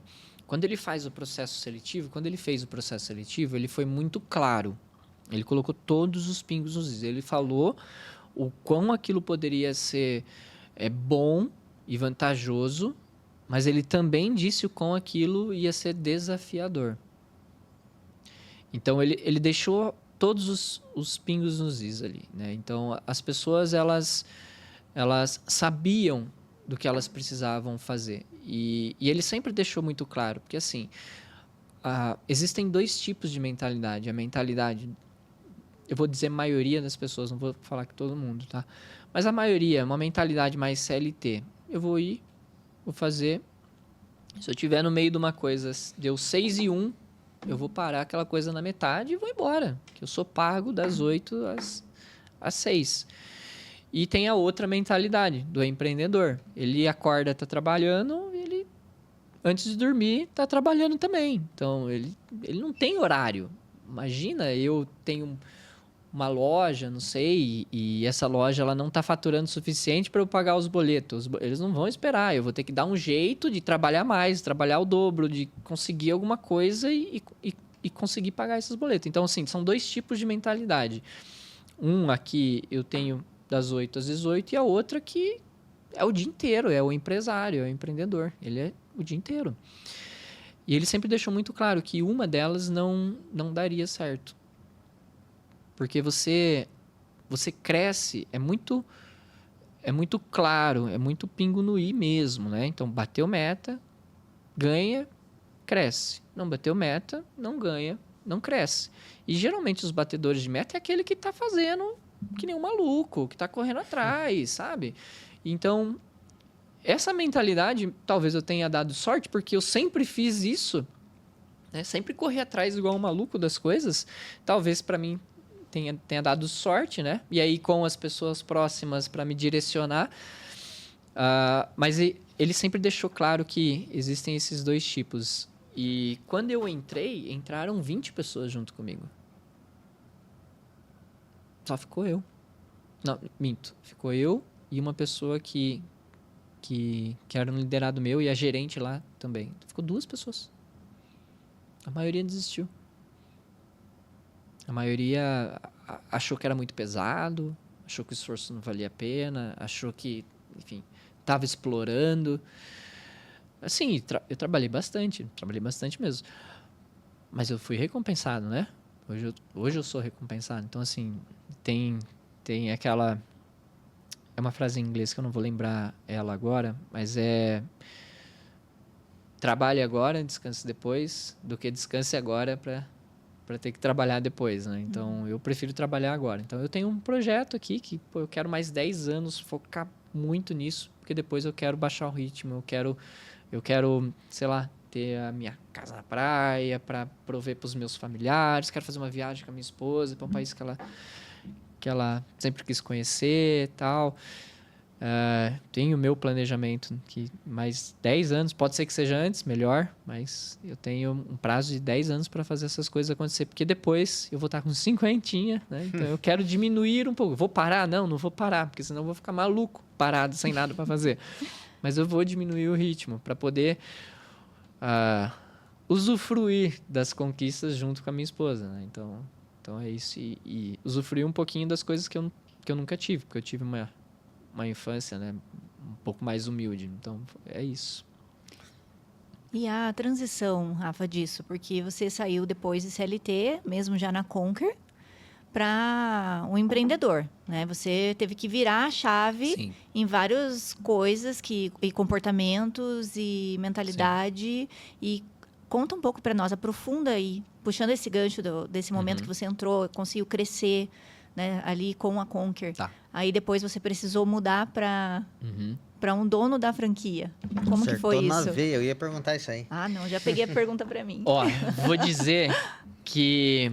quando ele fez o processo seletivo, ele foi muito claro. Ele colocou todos os pingos nos is. Ele falou o quão aquilo poderia ser bom e vantajoso, mas ele também disse o quão aquilo ia ser desafiador. Então, ele deixou todos os pingos nos is ali, né? Então, as pessoas, elas sabiam do que elas precisavam fazer. E ele sempre deixou muito claro, porque assim, existem 2 tipos de mentalidade. A mentalidade, eu vou dizer maioria das pessoas, não vou falar que todo mundo, tá? Mas a maioria, uma mentalidade mais CLT. Eu vou ir, vou fazer. Se eu tiver no meio de uma coisa, deu 6:01, eu vou parar aquela coisa na metade e vou embora. Que eu sou pago das 8 às 6. E tem a outra mentalidade do empreendedor. Ele acorda, tá trabalhando, ele antes de dormir, tá trabalhando também. Então, ele não tem horário. Imagina, eu tenho uma loja, não sei, e essa loja ela não tá faturando o suficiente para eu pagar os boletos. Eles não vão esperar, eu vou ter que dar um jeito de trabalhar mais, trabalhar o dobro, de conseguir alguma coisa e conseguir pagar esses boletos. Então, assim, são 2 tipos de mentalidade. Um aqui eu tenho das 8 às 18 e a outra que é o dia inteiro, é o empresário, é o empreendedor. Ele é o dia inteiro. E ele sempre deixou muito claro que uma delas não daria certo. Porque você cresce, é muito claro, é muito pingo no i mesmo, né? Então, bateu meta, ganha, cresce. Não bateu meta, não ganha, não cresce. E geralmente os batedores de meta é aquele que está fazendo que nem um maluco, que está correndo atrás, sabe? Então, essa mentalidade, talvez eu tenha dado sorte, porque eu sempre fiz isso, né? Sempre corri atrás igual um maluco das coisas. Talvez para mim tenha dado sorte, né? E aí com as pessoas próximas para me direcionar. Mas ele sempre deixou claro que existem esses 2 tipos. E quando eu entrei, entraram 20 pessoas junto comigo. Só ficou eu. Não, minto. Ficou eu e uma pessoa que era um liderado meu e a gerente lá também. Ficou 2 pessoas. A maioria desistiu. A maioria achou que era muito pesado, achou que o esforço não valia a pena, achou que, enfim, estava explorando. Assim, eu trabalhei bastante mesmo. Mas eu fui recompensado, né? Hoje eu sou recompensado. Então, assim, tem aquela... É uma frase em inglês que eu não vou lembrar ela agora, mas é... Trabalhe agora, descanse depois, do que descanse agora para ter que trabalhar depois, né? Então, eu prefiro trabalhar agora. Então, eu tenho um projeto aqui que eu quero mais 10 anos focar muito nisso, porque depois eu quero baixar o ritmo, eu quero, sei lá, ter a minha casa na praia para prover para os meus familiares, quero fazer uma viagem com a minha esposa para um país que ela sempre quis conhecer e tal. Tenho o meu planejamento que mais 10 anos, pode ser que seja antes, melhor, mas eu tenho um prazo de 10 anos para fazer essas coisas acontecer, porque depois eu vou estar com 50, né? Então eu quero diminuir um pouco. Vou parar? Não vou parar, porque senão eu vou ficar maluco, parado, sem nada para fazer. Mas eu vou diminuir o ritmo para poder usufruir das conquistas junto com a minha esposa, né? Então é isso. E usufruir um pouquinho das coisas que eu nunca tive, porque eu tive uma infância, né, um pouco mais humilde. Então, é isso. E a transição, Rafa, disso? Porque você saiu depois de CLT, mesmo já na Conquer, para um empreendedor, né? Você teve que virar a chave Sim. em várias coisas, e comportamentos e mentalidade. Sim. E conta um pouco para nós, aprofunda aí, puxando esse gancho desse momento que você entrou, conseguiu crescer, né, ali com a Conquer. Tá. Aí depois você precisou mudar para um dono da franquia. Como Acertou que foi isso? na veia, eu ia perguntar isso aí. Não, já peguei a pergunta para mim. Ó, vou dizer que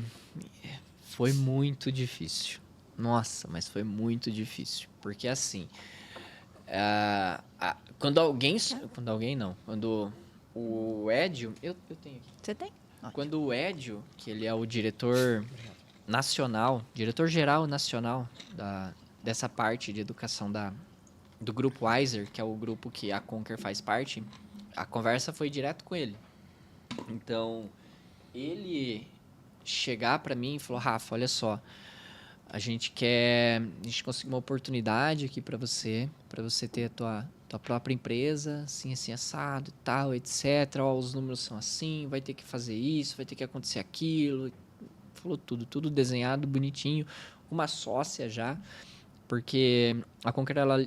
foi muito difícil. Nossa, mas foi muito difícil. Porque assim, quando o Edio... Eu tenho aqui. Você tem? Ótimo. Quando o Edio, que ele é o diretor nacional, diretor-geral nacional dessa parte de educação do grupo Weiser, que é o grupo que a Conquer faz parte, a conversa foi direto com ele. Então, ele chegar para mim e falou: Rafa, olha só, a gente conseguiu uma oportunidade aqui para você ter a tua própria empresa, assim, assado e tal, etc. Ó, os números são assim, vai ter que fazer isso, vai ter que acontecer aquilo. Falou tudo desenhado, bonitinho, uma sócia já, porque a Conquer, ela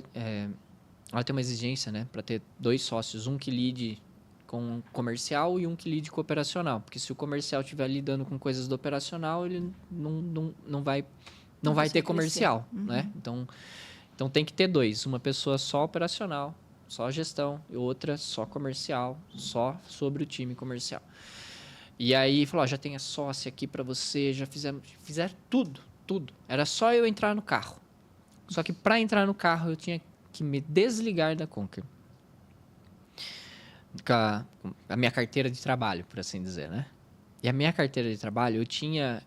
tem uma exigência, né, para ter 2 sócios, um que lide com comercial e um que lide com operacional, porque se o comercial estiver lidando com coisas do operacional, ele não vai ter comercial, né? Então tem que ter 2, uma pessoa só operacional, só gestão, e outra só comercial, só sobre o time comercial. E aí falou: já tem a sócia aqui para você, já fizeram tudo. Era só eu entrar no carro. Só que para entrar no carro eu tinha que me desligar da Conquer. com a minha carteira de trabalho, por assim dizer, né? E a minha carteira de trabalho, eu tinha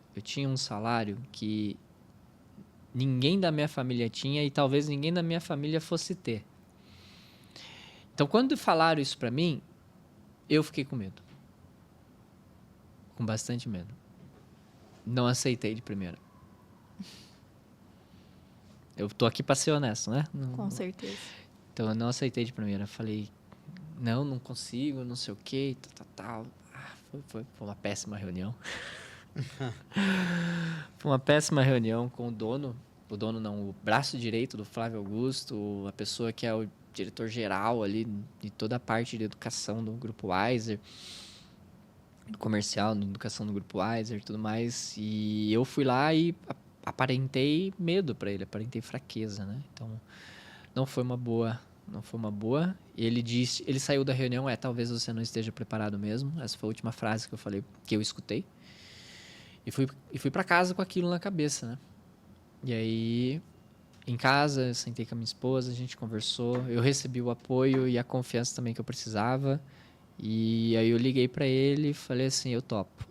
um salário que ninguém da minha família tinha e talvez ninguém da minha família fosse ter. Então, quando falaram isso pra mim, eu fiquei com medo. Com bastante medo. Não aceitei de primeira. Eu tô aqui pra ser honesto, né? Com certeza. Então, eu não aceitei de primeira. Falei, não consigo, não sei o quê, tal. Foi uma péssima reunião. Foi uma péssima reunião com o dono não, o braço direito do Flávio Augusto, a pessoa que é o diretor-geral ali de toda a parte de educação do Grupo Wiser, comercial, de educação do Grupo Wiser e tudo mais. E eu fui lá e aparentei medo para ele, aparentei fraqueza, né? Então, não foi uma boa. Ele saiu da reunião, talvez você não esteja preparado mesmo. Essa foi a última frase que eu falei, que eu escutei. E fui para casa com aquilo na cabeça, né? E aí, em casa, eu sentei com a minha esposa, a gente conversou, eu recebi o apoio e a confiança também que eu precisava. E aí eu liguei para ele e falei assim, eu topo.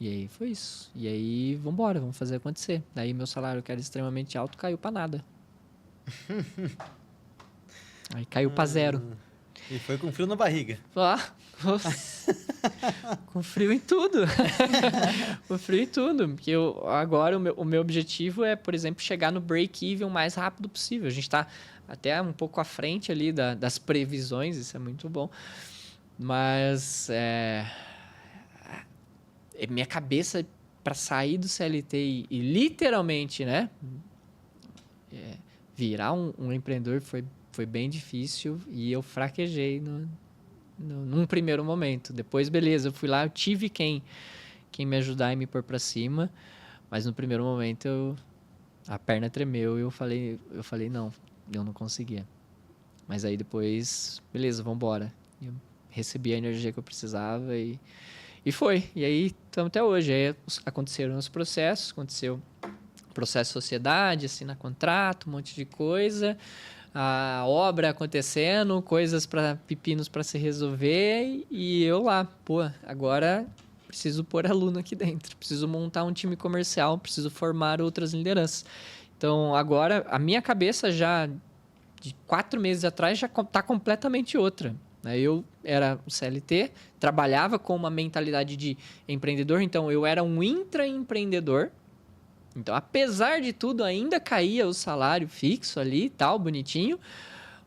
E aí foi isso. E aí, vambora, vamos fazer acontecer. Daí meu salário, que era extremamente alto, caiu para nada. Aí caiu para zero. E foi com frio na barriga. Com frio em tudo. Com frio em tudo. Porque agora o meu objetivo é, por exemplo, chegar no break-even o mais rápido possível. A gente está até um pouco à frente ali das previsões, isso é muito bom. Mas minha cabeça para sair do CLT e literalmente, né, virar um empreendedor foi bem difícil e eu fraquejei num primeiro momento. Depois, beleza, eu fui lá, eu tive quem me ajudar e me pôr para cima, mas no primeiro momento a perna tremeu e eu falei, não, eu não conseguia. Mas aí depois, beleza, vamos embora. Eu recebi a energia que eu precisava e foi. E aí estamos até hoje. Aí aconteceram os processos, aconteceu o processo de sociedade, assinar contrato, um monte de coisa, a obra acontecendo, pepinos para se resolver e eu lá, agora preciso pôr aluno aqui dentro, preciso montar um time comercial, preciso formar outras lideranças. Então, agora, a minha cabeça já, de 4 meses atrás, já está completamente outra. Eu era um CLT, trabalhava com uma mentalidade de empreendedor, então eu era um intraempreendedor. Então, apesar de tudo, ainda caía o salário fixo ali, tal, bonitinho.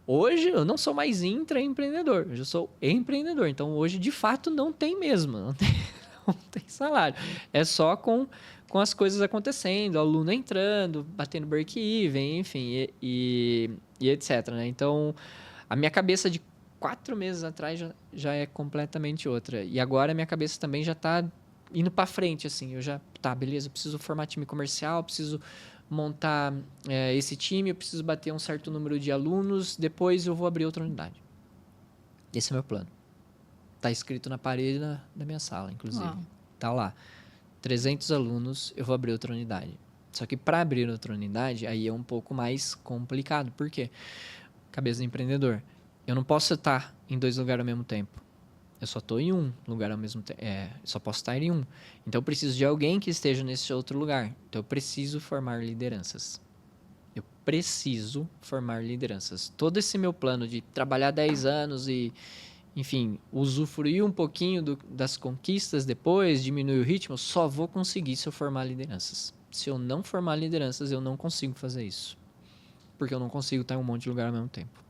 Hoje, eu não sou mais intraempreendedor, hoje eu sou empreendedor. Então, hoje, de fato, não tem mesmo, não tem salário. É só com as coisas acontecendo, o aluno entrando, batendo break-even, enfim, e etc. Né? Então, a minha cabeça de 4 meses atrás já é completamente outra. E agora a minha cabeça também já está indo para frente, assim. Eu já, beleza, eu preciso formar time comercial, preciso montar esse time, eu preciso bater um certo número de alunos, depois eu vou abrir outra unidade. Esse é o meu plano. Está escrito na parede da minha sala, inclusive. Uau. Tá lá. 300 alunos, eu vou abrir outra unidade. Só que para abrir outra unidade, aí é um pouco mais complicado. Por quê? Cabeça do empreendedor. Eu não posso estar em 2 lugares ao mesmo tempo. Eu só estou em um lugar ao mesmo tempo. Só posso estar em um. Então, eu preciso de alguém que esteja nesse outro lugar. Então, eu preciso formar lideranças. Todo esse meu plano de trabalhar 10 anos e, enfim, usufruir um pouquinho das conquistas depois, diminuir o ritmo, só vou conseguir se eu formar lideranças. Se eu não formar lideranças, eu não consigo fazer isso. Porque eu não consigo estar em um monte de lugar ao mesmo tempo.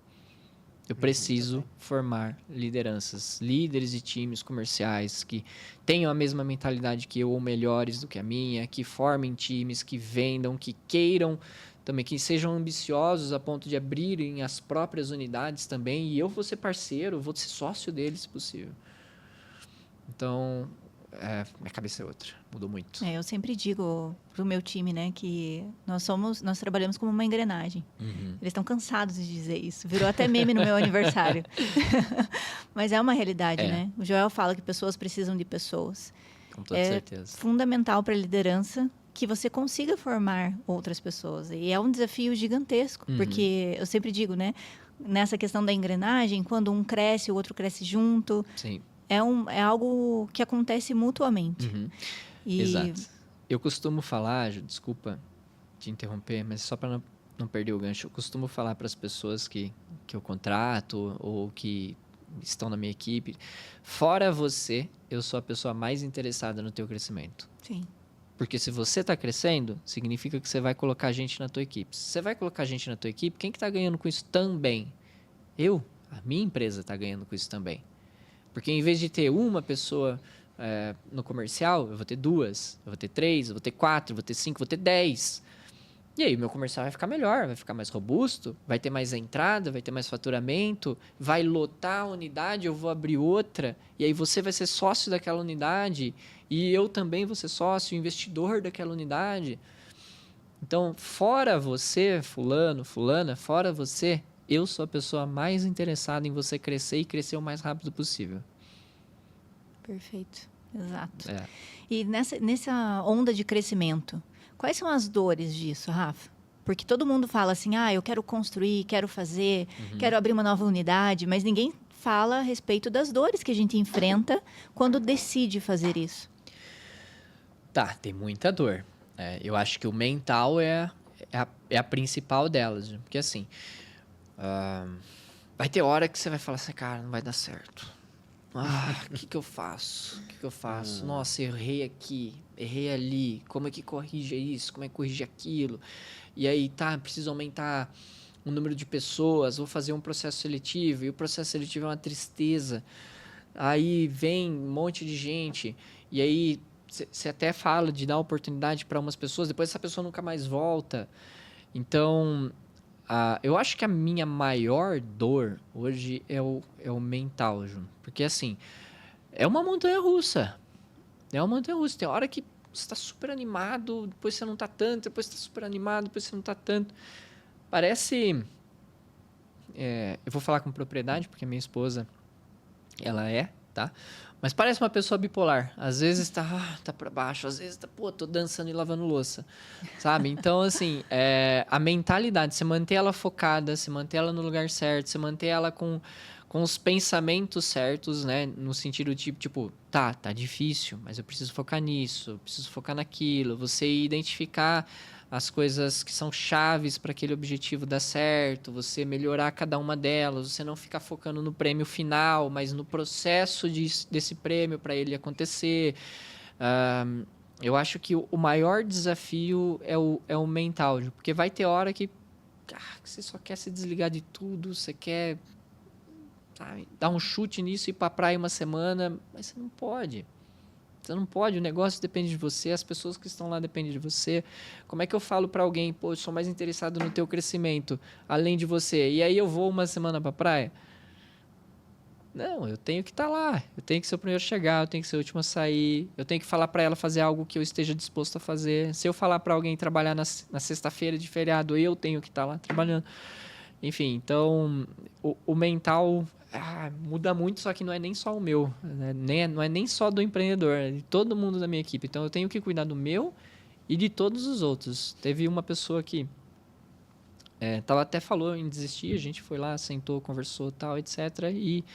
Eu preciso formar lideranças, líderes de times comerciais que tenham a mesma mentalidade que eu ou melhores do que a minha, que formem times, que vendam, que queiram também, que sejam ambiciosos a ponto de abrirem as próprias unidades também. E eu vou ser parceiro, vou ser sócio deles, se possível. Então, minha cabeça é outra, mudou muito. Eu sempre digo pro meu time, né, que nós trabalhamos como uma engrenagem. Uhum. Eles estão cansados de dizer isso. Virou até meme no meu aniversário. Mas é uma realidade, né? O Joel fala que pessoas precisam de pessoas. Com toda certeza. É fundamental para a liderança que você consiga formar outras pessoas. E é um desafio gigantesco, porque eu sempre digo, né, nessa questão da engrenagem, quando um cresce, o outro cresce junto. Sim. É algo que acontece mutuamente. Uhum. E Exato. Eu costumo falar, Ju, desculpa te interromper, mas só para não perder o gancho, eu costumo falar para as pessoas que eu contrato ou que estão na minha equipe, fora você, eu sou a pessoa mais interessada no teu crescimento. sim, Porque se você está crescendo, significa que você vai colocar gente na tua equipe. Se você vai colocar gente na tua equipe, quem que está ganhando com isso também? Eu, a minha empresa está ganhando com isso também. Porque em vez de ter uma pessoa no comercial, eu vou ter 2, eu vou ter 3, eu vou ter 4, eu vou ter 5, eu vou ter 10. E aí o meu comercial vai ficar melhor, vai ficar mais robusto, vai ter mais entrada, vai ter mais faturamento, vai lotar a unidade, eu vou abrir outra, e aí você vai ser sócio daquela unidade, e eu também vou ser sócio, investidor daquela unidade. Então, fora você, fulano, fulana, fora você, eu sou a pessoa mais interessada em você crescer e crescer o mais rápido possível. perfeito. Exato. É. E nessa onda de crescimento, quais são as dores disso, Rafa? Porque todo mundo fala assim, eu quero construir, quero fazer, quero abrir uma nova unidade, mas ninguém fala a respeito das dores que a gente enfrenta quando decide fazer isso. Tá, tem muita dor. Eu acho que o mental é a principal delas. Porque assim, vai ter hora que você vai falar assim, cara, não vai dar certo. O que eu faço? O que eu faço? Nossa, errei aqui, errei ali. Como é que corrige isso? Como é que corrige aquilo? E aí, preciso aumentar o número de pessoas, vou fazer um processo seletivo, e o processo seletivo é uma tristeza. Aí vem um monte de gente, e aí você até fala de dar oportunidade para umas pessoas, depois essa pessoa nunca mais volta. Então, eu acho que a minha maior dor hoje é o mental, Ju. Porque, assim, é uma montanha russa. É uma montanha russa. Tem hora que você está super animado, depois você não está tanto, depois você está super animado, depois você não está tanto. Parece... eu vou falar com propriedade, porque minha esposa, ela tá? Mas parece uma pessoa bipolar. Às vezes tá para baixo, às vezes tô dançando e lavando louça, sabe? Então, assim, a mentalidade, você manter ela focada, você manter ela no lugar certo, você manter ela com os pensamentos certos, né? No sentido tipo, tá difícil, mas eu preciso focar nisso, eu preciso focar naquilo. Você identificar as coisas que são chaves para aquele objetivo dar certo, você melhorar cada uma delas, você não ficar focando no prêmio final, mas no processo desse prêmio para ele acontecer. Eu acho que o maior desafio é o mental, porque vai ter hora que você só quer se desligar de tudo, você quer dar um chute nisso e ir para a praia uma semana, mas você não pode. Você não pode, o negócio depende de você, as pessoas que estão lá dependem de você. Como é que eu falo para alguém, eu sou mais interessado no teu crescimento, além de você, e aí eu vou uma semana para a praia? Não, eu tenho que estar lá, eu tenho que ser o primeiro a chegar, eu tenho que ser o último a sair, eu tenho que falar para ela fazer algo que eu esteja disposto a fazer. Se eu falar para alguém trabalhar na sexta-feira de feriado, eu tenho que estar lá trabalhando. Enfim, então, o mental... muda muito, só que não é nem só o meu, né? Não é nem só do empreendedor, é de todo mundo da minha equipe. Então, eu tenho que cuidar do meu e de todos os outros. Teve uma pessoa que até falou em desistir, a gente foi lá, sentou, conversou, tal, etc. E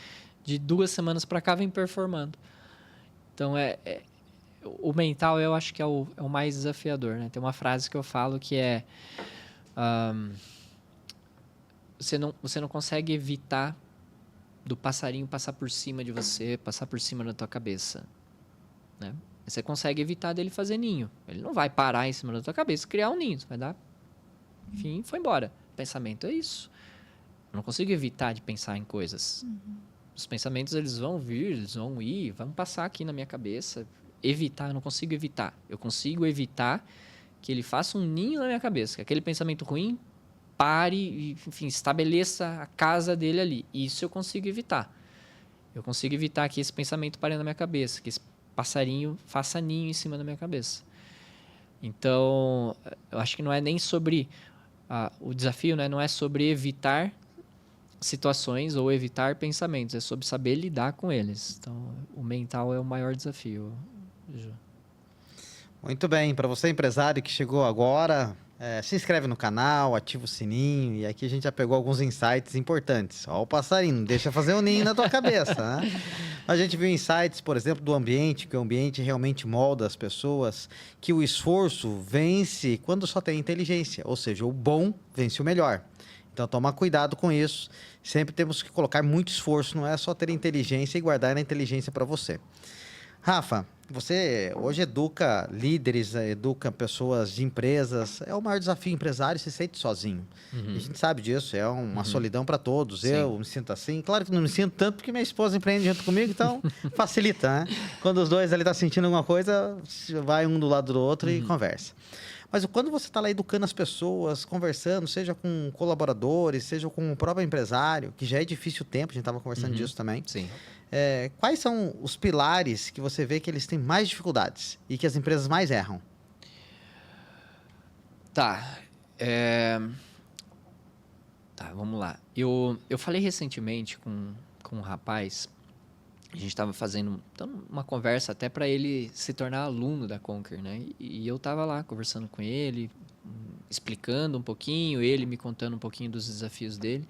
de 2 semanas para cá vem performando. Então, o mental eu acho que é o mais desafiador, né? Tem uma frase que eu falo que você não consegue evitar do passarinho passar por cima de você, passar por cima da tua cabeça, né? Você consegue evitar dele fazer ninho. Ele não vai parar em cima da tua cabeça, criar um ninho. Você vai dar... Enfim, foi embora. Pensamento é isso. Eu não consigo evitar de pensar em coisas. Os pensamentos, eles vão vir, eles vão ir, vão passar aqui na minha cabeça. Evitar, eu não consigo evitar. Eu consigo evitar que ele faça um ninho na minha cabeça. Que aquele pensamento ruim pare e, enfim, estabeleça a casa dele ali. Isso eu consigo evitar. Eu consigo evitar que esse pensamento pare na minha cabeça, que esse passarinho faça ninho em cima da minha cabeça. Então, eu acho que não é nem sobre... o desafio, né, não é sobre evitar situações ou evitar pensamentos, é sobre saber lidar com eles. Então, o mental é o maior desafio, Ju. Muito bem. Para você, empresário que chegou agora, se inscreve no canal, ativa o sininho. E aqui a gente já pegou alguns insights importantes. Ó o passarinho, não deixa fazer um ninho na tua cabeça, né? A gente viu insights, por exemplo, do ambiente, que o ambiente realmente molda as pessoas, que o esforço vence quando só tem inteligência. Ou seja, o bom vence o melhor. Então, toma cuidado com isso. Sempre temos que colocar muito esforço. Não é só ter inteligência e guardar a inteligência para você. Rafa, você hoje educa líderes, educa pessoas de empresas. É o maior desafio empresário, se sente sozinho. A gente sabe disso, é uma solidão para todos. Sim. Eu me sinto assim. Claro que não me sinto tanto porque minha esposa empreende junto comigo, então facilita, né? Quando os dois ali estão sentindo alguma coisa, vai um do lado do outro e conversa. Mas quando você está lá educando as pessoas, conversando, seja com colaboradores, seja com o próprio empresário, que já é difícil o tempo, a gente estava conversando disso também. Sim. Quais são os pilares que você vê que eles têm mais dificuldades e que as empresas mais erram? Tá. Tá, vamos lá. Eu falei recentemente com um rapaz, a gente estava fazendo uma conversa até para ele se tornar aluno da Conquer, né? E eu estava lá conversando com ele, explicando um pouquinho, ele me contando um pouquinho dos desafios dele.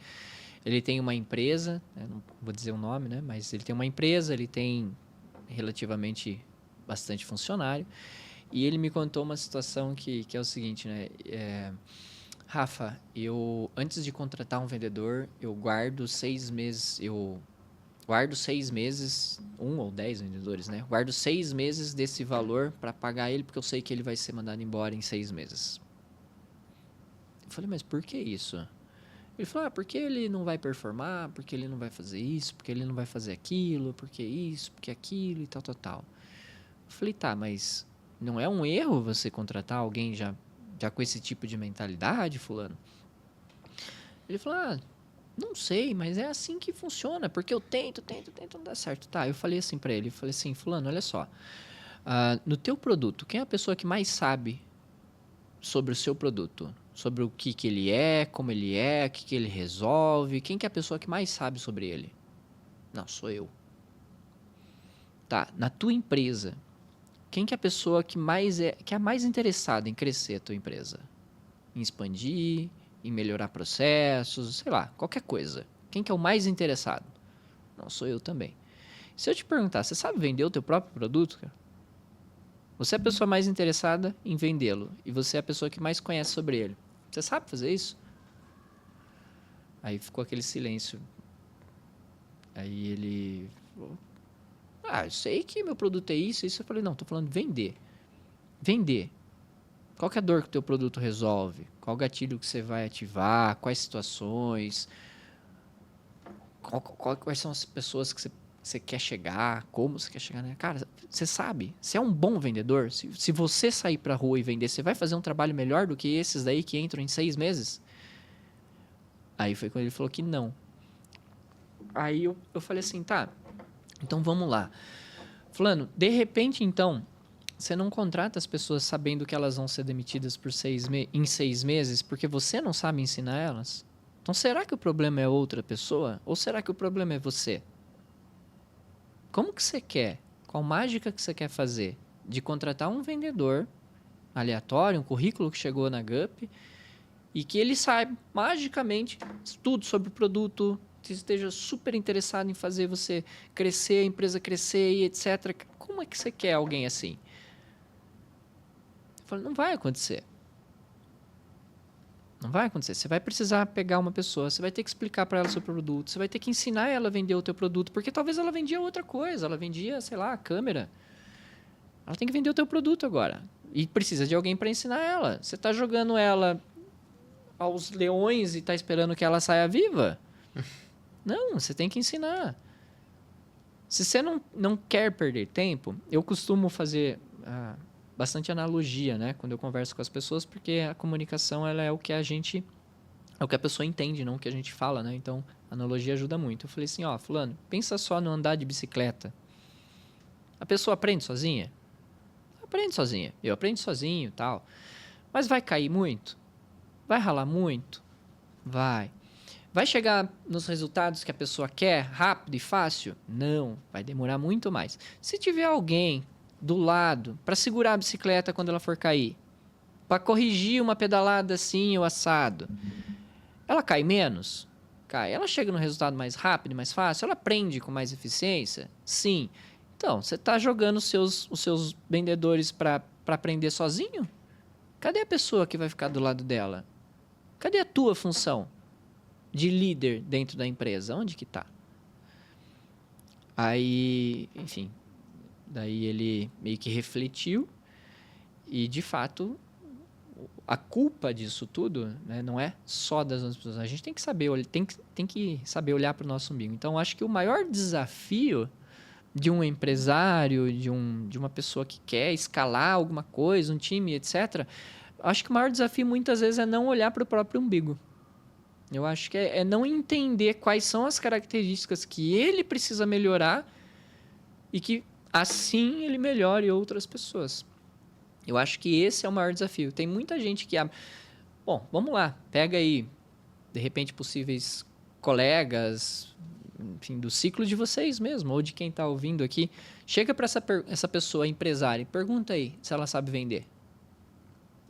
Ele tem uma empresa, não vou dizer o nome, né? Mas ele tem uma empresa, ele tem relativamente bastante funcionário. E ele me contou uma situação que é o seguinte, né? Rafa, antes de contratar um vendedor, eu guardo 6 meses, 1 ou 10 vendedores, né? Guardo 6 meses desse valor para pagar ele, porque eu sei que ele vai ser mandado embora em 6 meses. Eu falei, mas por que isso? Ele falou, porque ele não vai performar, porque ele não vai fazer isso, porque ele não vai fazer aquilo, porque isso, porque aquilo e tal. Eu falei, tá, mas não é um erro você contratar alguém já com esse tipo de mentalidade, fulano? Ele falou, não sei, mas é assim que funciona, porque eu tento, não dá certo. Tá, eu falei assim pra ele, fulano, olha só, no teu produto, quem é a pessoa que mais sabe sobre o seu produto? Sobre o que ele é, como ele é, o que ele resolve. Quem que é a pessoa que mais sabe sobre ele? Não, sou eu. Tá, na tua empresa, quem que é a pessoa que é mais interessada em crescer a tua empresa? Em expandir, em melhorar processos, sei lá, qualquer coisa. Quem que é o mais interessado? Não, sou eu também. Se eu te perguntar, você sabe vender o teu próprio produto, cara? Você é a pessoa mais interessada em vendê-lo e você é a pessoa que mais conhece sobre ele. Você sabe fazer isso? Aí ficou aquele silêncio. Aí ele falou, eu sei que meu produto é isso. Eu falei, não, estou falando vender. Vender. Qual que é a dor que o teu produto resolve? Qual gatilho que você vai ativar? Quais situações? Quais são as pessoas que você quer chegar? Como você quer chegar, né? Cara, você sabe. Você é um bom vendedor. Se você sair pra rua e vender, você vai fazer um trabalho melhor do que esses daí que entram em 6 meses? Aí foi quando ele falou que não. Aí eu falei assim, tá, então vamos lá. Fulano, de repente, então, você não contrata as pessoas sabendo que elas vão ser demitidas em 6 meses porque você não sabe ensinar elas? Então, será que o problema é outra pessoa? Ou será que o problema é você? Como que você quer? Qual mágica que você quer fazer? De contratar um vendedor aleatório, um currículo que chegou na GUP e que ele saiba magicamente tudo sobre o produto, que esteja super interessado em fazer você crescer, a empresa crescer e etc. Como é que você quer alguém assim? Eu falei, não vai acontecer. Não vai acontecer. Você vai precisar pegar uma pessoa, você vai ter que explicar para ela o seu produto, você vai ter que ensinar ela a vender o teu produto, porque talvez ela vendia outra coisa, ela vendia, sei lá, a câmera. Ela tem que vender o teu produto agora. E precisa de alguém para ensinar ela. Você está jogando ela aos leões e está esperando que ela saia viva? Não, você tem que ensinar. Se você não quer perder tempo, eu costumo fazer bastante analogia, né, quando eu converso com as pessoas, porque a comunicação ela é o que a pessoa entende, não o que a gente fala, né? Então, a analogia ajuda muito. Eu falei assim, fulano, pensa só no andar de bicicleta. A pessoa aprende sozinha? Aprende sozinha. Eu aprendo sozinho e tal. Mas vai cair muito? Vai ralar muito? Vai. Vai chegar nos resultados que a pessoa quer rápido e fácil? Não, vai demorar muito mais. Se tiver alguém do lado para segurar a bicicleta quando ela for cair, para corrigir uma pedalada assim ou assado, ela cai menos? Cai. Ela chega no resultado mais rápido, mais fácil? Ela aprende com mais eficiência? Sim. Então, você está jogando os seus vendedores para aprender sozinho? Cadê a pessoa que vai ficar do lado dela? Cadê a tua função de líder dentro da empresa? Onde que está? Aí, enfim, daí ele meio que refletiu e, de fato, a culpa disso tudo, né, não é só das outras pessoas. A gente tem que saber, tem que saber olhar para o nosso umbigo. Então, acho que o maior desafio de um empresário, de uma pessoa que quer escalar alguma coisa, um time, etc., acho que o maior desafio muitas vezes é não olhar para o próprio umbigo. Eu acho que é não entender quais são as características que ele precisa melhorar e que assim ele melhore outras pessoas. Eu acho que esse é o maior desafio. Tem muita gente que... Bom, vamos lá. Pega aí, de repente, possíveis colegas, enfim, do ciclo de vocês mesmo, ou de quem está ouvindo aqui. Chega para essa pessoa empresária e pergunta aí se ela sabe vender.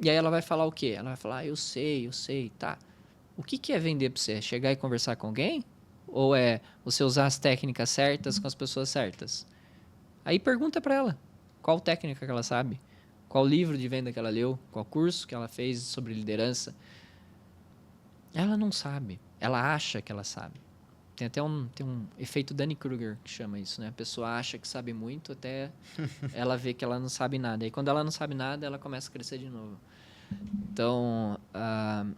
E aí ela vai falar o quê? Ela vai falar, eu sei, tá. O que é vender para você? É chegar e conversar com alguém? Ou é você usar as técnicas certas com as pessoas certas? Aí pergunta para ela qual técnica que ela sabe, qual livro de venda que ela leu, qual curso que ela fez sobre liderança. Ela não sabe, ela acha que ela sabe. Tem até um efeito Dunning-Kruger que chama isso, né? A pessoa acha que sabe muito até ela vê que ela não sabe nada. E quando ela não sabe nada, ela começa a crescer de novo. Então,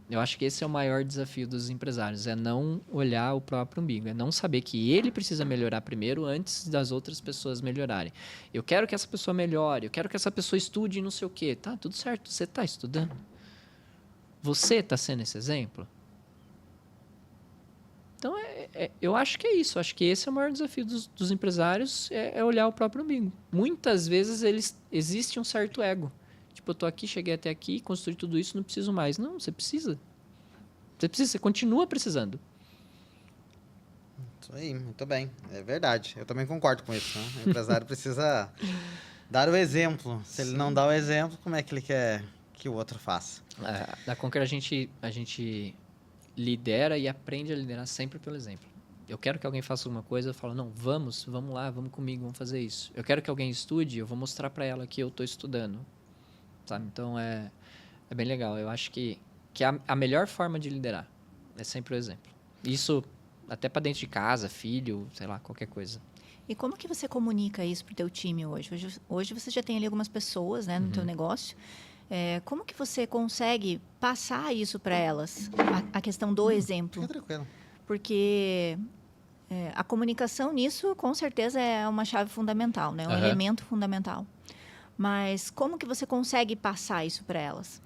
eu acho que esse é o maior desafio dos empresários, é não olhar o próprio umbigo, é não saber que ele precisa melhorar primeiro antes das outras pessoas melhorarem. Eu quero que essa pessoa melhore, eu quero que essa pessoa estude não sei o quê. Tá, tudo certo, você está estudando? Você está sendo esse exemplo? Então, eu acho que é isso. Acho que esse é o maior desafio dos empresários, é olhar o próprio umbigo. Muitas vezes existe um certo ego. Tipo, eu tô aqui, cheguei até aqui, construí tudo isso, não preciso mais. Não, você precisa. Você continua precisando. Isso aí, muito bem. É verdade. Eu também concordo com isso, né? O empresário precisa dar o exemplo. Se ele não dá o exemplo, como é que ele quer que o outro faça? Na Conquer, a gente lidera e aprende a liderar sempre pelo exemplo. Eu quero que alguém faça alguma coisa, eu falo, não, vamos lá, vamos comigo, vamos fazer isso. Eu quero que alguém estude, eu vou mostrar para ela que eu estou estudando. Sabe? Então, é bem legal. Eu acho que a melhor forma de liderar é sempre o exemplo. Isso até para dentro de casa, filho, sei lá, qualquer coisa. E como que você comunica isso para o teu time hoje? Hoje você já tem ali algumas pessoas, né, no teu negócio. Como que você consegue passar isso para elas? A questão do exemplo. Fica tranquilo. Porque a comunicação nisso, com certeza, é uma chave fundamental, né? Um elemento fundamental. Mas como que você consegue passar isso para elas?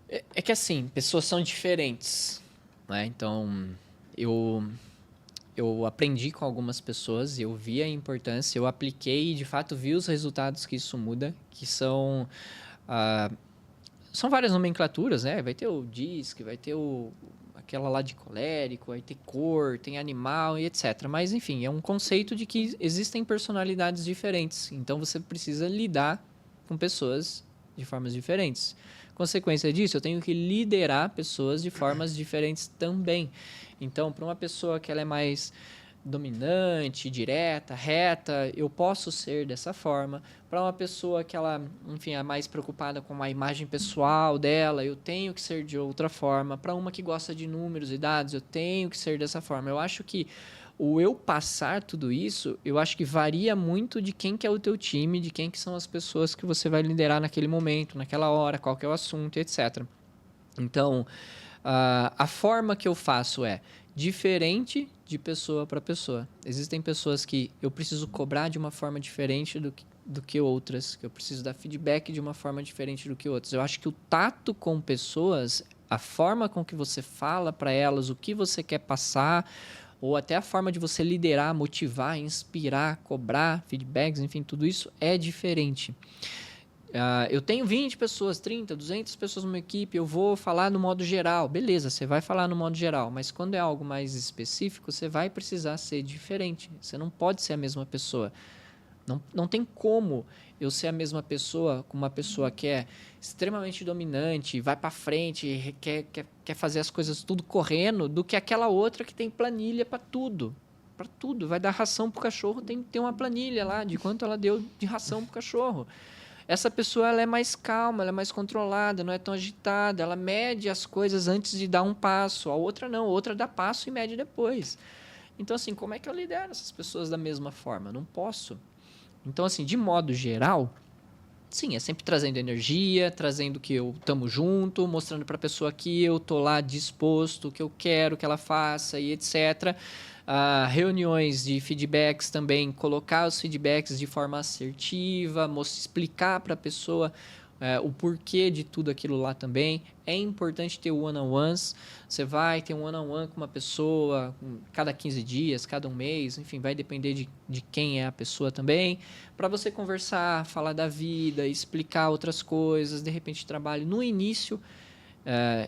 É que assim, pessoas são diferentes, né? Então, eu aprendi com algumas pessoas, eu vi a importância, eu apliquei e de fato vi os resultados que isso muda, que são várias nomenclaturas, né? Vai ter o DISC, vai ter aquela lá de colérico, vai ter cor, tem animal e etc. Mas, enfim, é um conceito de que existem personalidades diferentes. Então, você precisa lidar com pessoas de formas diferentes. Consequência disso, eu tenho que liderar pessoas de formas diferentes também. Então, para uma pessoa que ela é mais dominante, direta, reta, eu posso ser dessa forma. Para uma pessoa que ela, enfim, é mais preocupada com a imagem pessoal dela, eu tenho que ser de outra forma. Para uma que gosta de números e dados, eu tenho que ser dessa forma. Eu acho que o eu passar tudo isso, eu acho que varia muito de quem que é o teu time, de quem que são as pessoas que você vai liderar naquele momento, naquela hora, qual que é o assunto, etc. Então, a forma que eu faço é diferente de pessoa para pessoa. Existem pessoas que eu preciso cobrar de uma forma diferente do que outras, que eu preciso dar feedback de uma forma diferente do que outras. Eu acho que o tato com pessoas, a forma com que você fala para elas, o que você quer passar, ou até a forma de você liderar, motivar, inspirar, cobrar feedbacks, enfim, tudo isso é diferente. Eu tenho 20 pessoas, 30, 200 pessoas numa equipe, eu vou falar no modo geral. Beleza, você vai falar no modo geral, mas quando é algo mais específico, você vai precisar ser diferente. Você não pode ser a mesma pessoa. Não tem como eu ser a mesma pessoa com uma pessoa que é extremamente dominante, vai para frente, quer fazer as coisas tudo correndo, do que aquela outra que tem planilha para tudo. Para tudo. Vai dar ração pro cachorro, tem uma planilha lá de quanto ela deu de ração pro cachorro. Essa pessoa ela é mais calma, ela é mais controlada, não é tão agitada, ela mede as coisas antes de dar um passo. A outra não, a outra dá passo e mede depois. Então, assim, como é que eu lidero essas pessoas da mesma forma? Não posso. Então, assim, de modo geral, sim, é sempre trazendo energia, trazendo que eu tamo junto, mostrando para a pessoa que eu tô lá disposto, que eu quero que ela faça e etc. Reuniões de feedbacks também, colocar os feedbacks de forma assertiva, explicar para a pessoa o porquê de tudo aquilo lá também. É importante ter one-on-ones. Você vai ter um one-on-one com uma pessoa cada 15 dias, cada um mês, enfim, vai depender de quem é a pessoa também, para você conversar, falar da vida, explicar outras coisas, de repente trabalho. No início,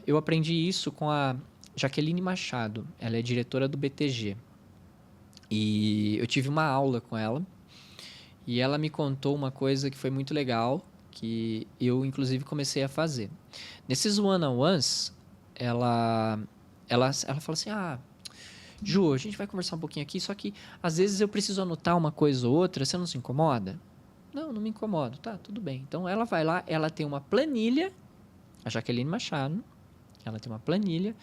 eu aprendi isso com a Jaqueline Machado, ela é diretora do BTG. E eu tive uma aula com ela e ela me contou uma coisa que foi muito legal, que eu, inclusive, comecei a fazer. Nesses one-on-ones, ela fala assim, Ju, a gente vai conversar um pouquinho aqui, só que às vezes eu preciso anotar uma coisa ou outra, você não se incomoda? Não me incomodo, tá, tudo bem. Então, ela vai lá, ela tem uma planilha, a Jaqueline Machado, ela tem uma planilha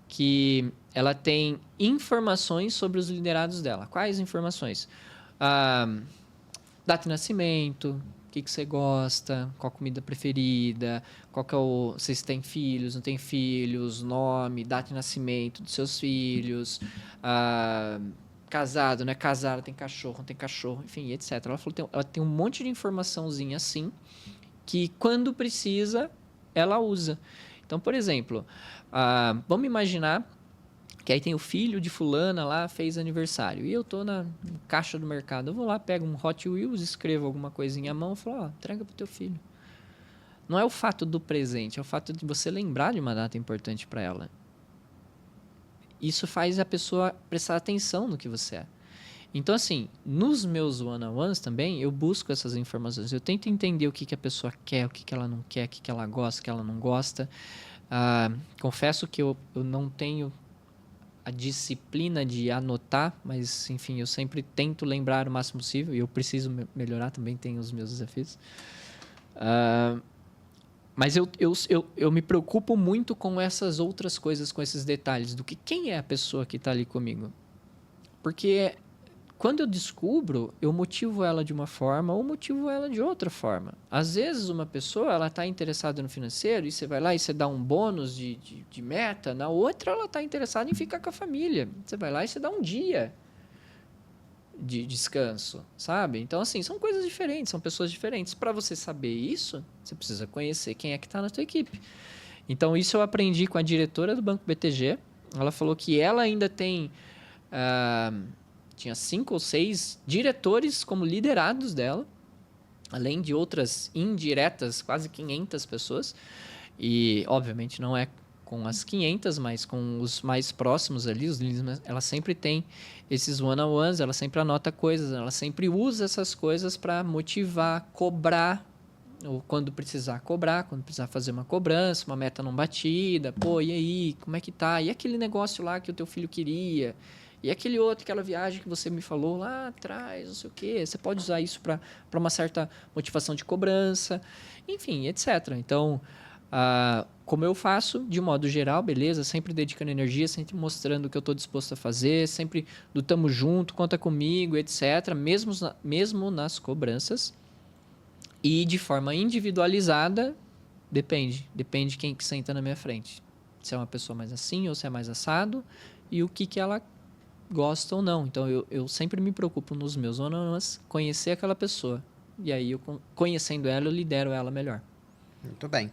que ela tem informações sobre os liderados dela. Quais informações? Data de nascimento, o que você gosta, qual a comida preferida, se tem filhos, não tem filhos, nome, data de nascimento dos seus filhos, casado, não é casado, tem cachorro, não tem cachorro, enfim, etc. Ela falou, ela tem um monte de informaçãozinha assim, que quando precisa, ela usa. Então, por exemplo, vamos imaginar que aí tem o filho de fulana lá, fez aniversário. E eu tô na caixa do mercado. Eu vou lá, pego um Hot Wheels, escrevo alguma coisinha à mão e falo, entrega pro teu filho. Não é o fato do presente, é o fato de você lembrar de uma data importante para ela. Isso faz a pessoa prestar atenção no que você é. Então, assim, nos meus one-on-ones também, eu busco essas informações. Eu tento entender o que a pessoa quer, o que ela não quer, o que ela gosta, o que ela não gosta. Confesso que eu não tenho a disciplina de anotar, mas, enfim, eu sempre tento lembrar o máximo possível e eu preciso melhorar, também tenho os meus desafios. Mas eu me preocupo muito com essas outras coisas, com esses detalhes, do que quem é a pessoa que está ali comigo. Porque quando eu descubro, eu motivo ela de uma forma ou motivo ela de outra forma. Às vezes, uma pessoa ela está interessada no financeiro e você vai lá e você dá um bônus de meta. Na outra, ela está interessada em ficar com a família. Você vai lá e você dá um dia de descanso, sabe? Então, assim, são coisas diferentes, são pessoas diferentes. Para você saber isso, você precisa conhecer quem é que está na tua equipe. Então, isso eu aprendi com a diretora do Banco BTG. Ela falou que ela ainda tem... tinha 5 ou 6 diretores como liderados dela, além de outras indiretas, quase 500 pessoas. E, obviamente, não é com as 500, mas com os mais próximos ali, os líderes, ela sempre tem esses one-on-ones, ela sempre anota coisas, ela sempre usa essas coisas para motivar, cobrar, ou quando precisar cobrar, quando precisar fazer uma cobrança, uma meta não batida, pô, e aí, como é que tá? E aquele negócio lá que o teu filho queria? E aquele outro, aquela viagem que você me falou lá atrás, não sei o quê. Você pode usar isso para uma certa motivação de cobrança, enfim, etc. Então, como eu faço, de modo geral, beleza, sempre dedicando energia, sempre mostrando o que eu estou disposto a fazer, sempre do tamo junto, conta comigo, etc. Mesmo nas cobranças. E de forma individualizada, depende quem que senta na minha frente. Se é uma pessoa mais assim ou se é mais assado e o que ela gosta ou não. Então, eu sempre me preocupo nos meus one-on-ones, conhecer aquela pessoa. E aí, conhecendo ela, eu lidero ela melhor. Muito bem.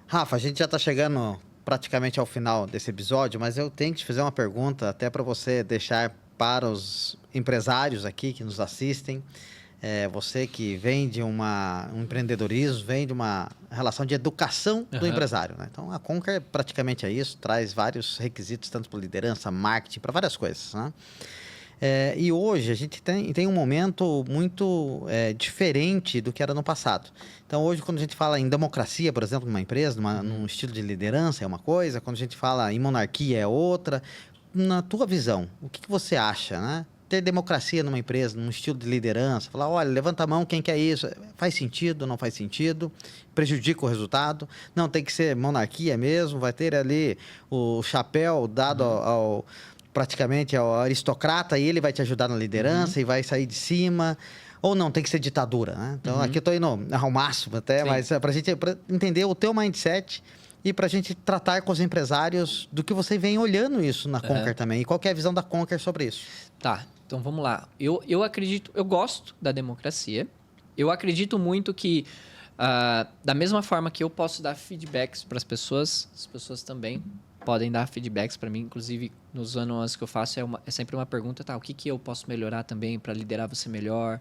Rafa, a gente já está chegando praticamente ao final desse episódio, mas eu tenho que te fazer uma pergunta, até para você deixar para os empresários aqui que nos assistem. Você que vem de um empreendedorismo, vem de uma relação de educação do empresário, né? Então, a Conquer praticamente é isso, traz vários requisitos, tanto para liderança, marketing, para várias coisas, né? E hoje a gente tem um momento muito diferente do que era no passado. Então, hoje, quando a gente fala em democracia, por exemplo, numa empresa, num estilo de liderança é uma coisa, quando a gente fala em monarquia é outra. Na tua visão, o que você acha, né? Ter democracia numa empresa, num estilo de liderança, falar, olha, levanta a mão, quem quer isso? Faz sentido, não faz sentido? Prejudica o resultado? Não, tem que ser monarquia mesmo, vai ter ali o chapéu dado praticamente ao aristocrata e ele vai te ajudar na liderança e vai sair de cima. Ou não, tem que ser ditadura, né? Então, aqui eu estou indo ao máximo até, sim, mas para a gente entender o teu mindset e para a gente tratar com os empresários do que você vem olhando isso na Conquer também. E qual que é a visão da Conquer sobre isso? Tá, então vamos lá. Eu acredito, eu gosto da democracia. Eu acredito muito que, da mesma forma que eu posso dar feedbacks para as pessoas também podem dar feedbacks para mim. Inclusive, nos anos que eu faço, é sempre uma pergunta, tá, o que eu posso melhorar também para liderar você melhor?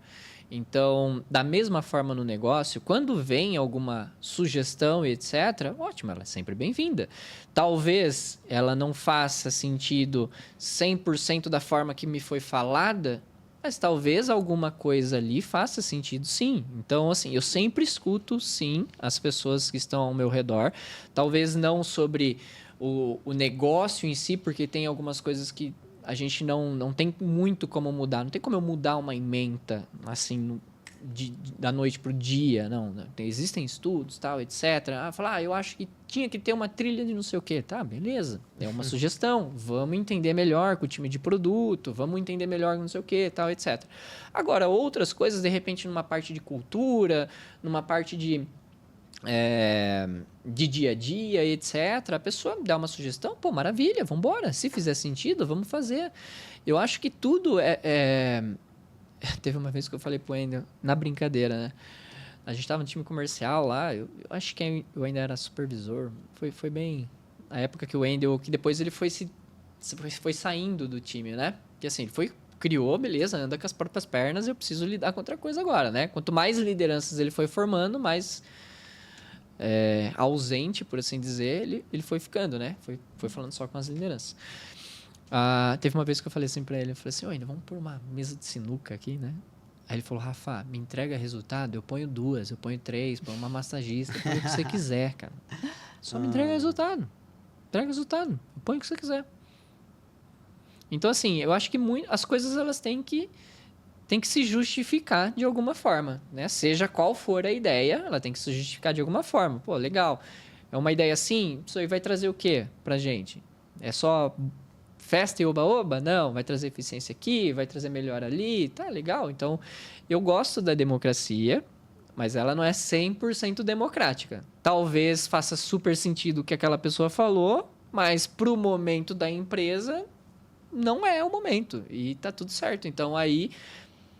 Então, da mesma forma no negócio, quando vem alguma sugestão e etc., ótimo, ela é sempre bem-vinda. Talvez ela não faça sentido 100% da forma que me foi falada, mas talvez alguma coisa ali faça sentido, sim. Então, assim, eu sempre escuto, sim, as pessoas que estão ao meu redor. Talvez não sobre o negócio em si, porque tem algumas coisas que a gente não tem muito como mudar. Não tem como eu mudar uma ementa, assim, da noite para o dia, não. Existem estudos, tal, etc. Falar, eu acho que tinha que ter uma trilha de não sei o quê. Tá, beleza. É uma sugestão. Vamos entender melhor com o time de produto, vamos entender melhor com não sei o quê, tal, etc. Agora, outras coisas, de repente, numa parte de cultura, numa parte de dia a dia, etc. A pessoa dá uma sugestão, pô, maravilha, vamos embora. Se fizer sentido, vamos fazer. Eu acho que tudo Teve uma vez que eu falei pro Wendel, na brincadeira, né? A gente tava no time comercial lá, eu acho que eu ainda era supervisor. Foi bem a época que o Wendel, que depois ele foi saindo do time, né? Que assim, ele criou, beleza, anda com as próprias pernas, eu preciso lidar com outra coisa agora, né? Quanto mais lideranças ele foi formando, mais ausente, por assim dizer, ele foi ficando, né? Foi falando só com as lideranças. Teve uma vez que eu falei assim pra ele, eu falei assim, ainda vamos pôr uma mesa de sinuca aqui, né? Aí ele falou, Rafa, me entrega resultado, eu ponho 2, eu ponho 3, ponho uma massagista, eu ponho o que você quiser, cara. Só me entrega resultado. Entrega resultado, eu ponho o que você quiser. Então, assim, eu acho que as coisas elas têm que se justificar de alguma forma, né? Seja qual for a ideia, ela tem que se justificar de alguma forma. Pô, legal. É uma ideia assim, isso aí vai trazer o quê pra gente? É só festa e oba-oba? Não, vai trazer eficiência aqui, vai trazer melhor ali, tá legal. Então, eu gosto da democracia, mas ela não é 100% democrática. Talvez faça super sentido o que aquela pessoa falou, mas pro momento da empresa, não é o momento. E tá tudo certo. Então, aí,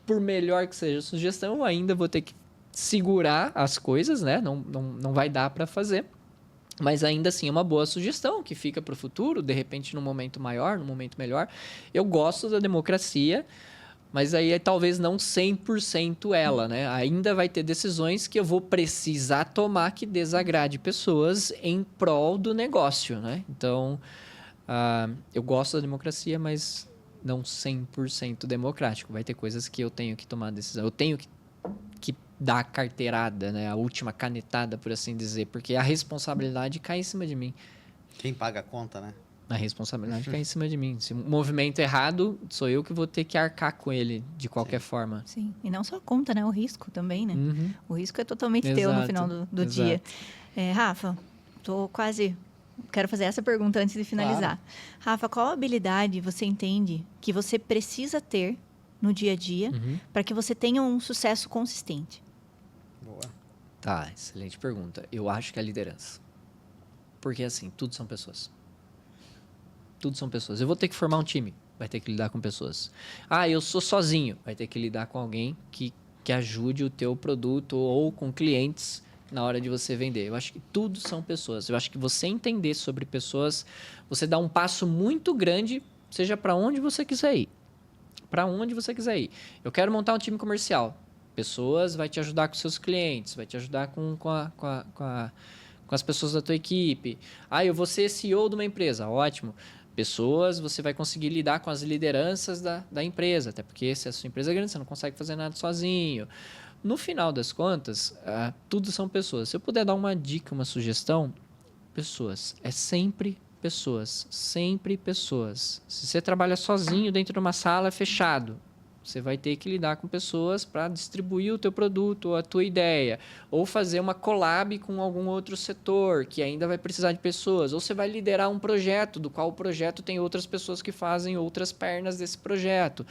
por melhor que seja a sugestão, eu ainda vou ter que segurar as coisas, né? Não vai dar para fazer. Mas ainda assim é uma boa sugestão que fica para o futuro, de repente num momento maior, num momento melhor. Eu gosto da democracia, mas aí talvez não 100% ela, né? Ainda vai ter decisões que eu vou precisar tomar que desagrade pessoas em prol do negócio, né? Então, eu gosto da democracia, mas não 100% democrático. Vai ter coisas que eu tenho que tomar decisão. Eu tenho que dar a carteirada, né? A última canetada, por assim dizer. Porque a responsabilidade cai em cima de mim. Quem paga a conta, né? A responsabilidade cai em cima de mim. Se um movimento errado, sou eu que vou ter que arcar com ele de qualquer forma. Sim, e não só a conta, né? O risco também, né? O risco é totalmente teu no final do dia. Rafa, quero fazer essa pergunta antes de finalizar. Claro. Rafa, qual habilidade você entende que você precisa ter no dia a dia para que você tenha um sucesso consistente? Boa. Tá, excelente pergunta. Eu acho que é a liderança. Porque, assim, tudo são pessoas. Tudo são pessoas. Eu vou ter que formar um time, vai ter que lidar com pessoas. Eu sou sozinho, vai ter que lidar com alguém que ajude o teu produto ou com clientes na hora de você vender. Eu acho que tudo são pessoas. Eu acho que você entender sobre pessoas, você dá um passo muito grande, seja para onde você quiser ir. Para onde você quiser ir. Eu quero montar um time comercial. Pessoas vai te ajudar com seus clientes, vai te ajudar com as pessoas da tua equipe. Eu vou ser CEO de uma empresa. Ótimo. pessoas, você vai conseguir lidar com as lideranças da empresa, até porque se a sua empresa é grande, você não consegue fazer nada sozinho. No final das contas, tudo são pessoas. Se eu puder dar uma dica, uma sugestão, pessoas. É sempre pessoas. Sempre pessoas. Se você trabalha sozinho dentro de uma sala fechado, você vai ter que lidar com pessoas para distribuir o teu produto, ou a tua ideia, ou fazer uma collab com algum outro setor que ainda vai precisar de pessoas, ou você vai liderar um projeto, do qual o projeto tem outras pessoas que fazem outras pernas desse projeto.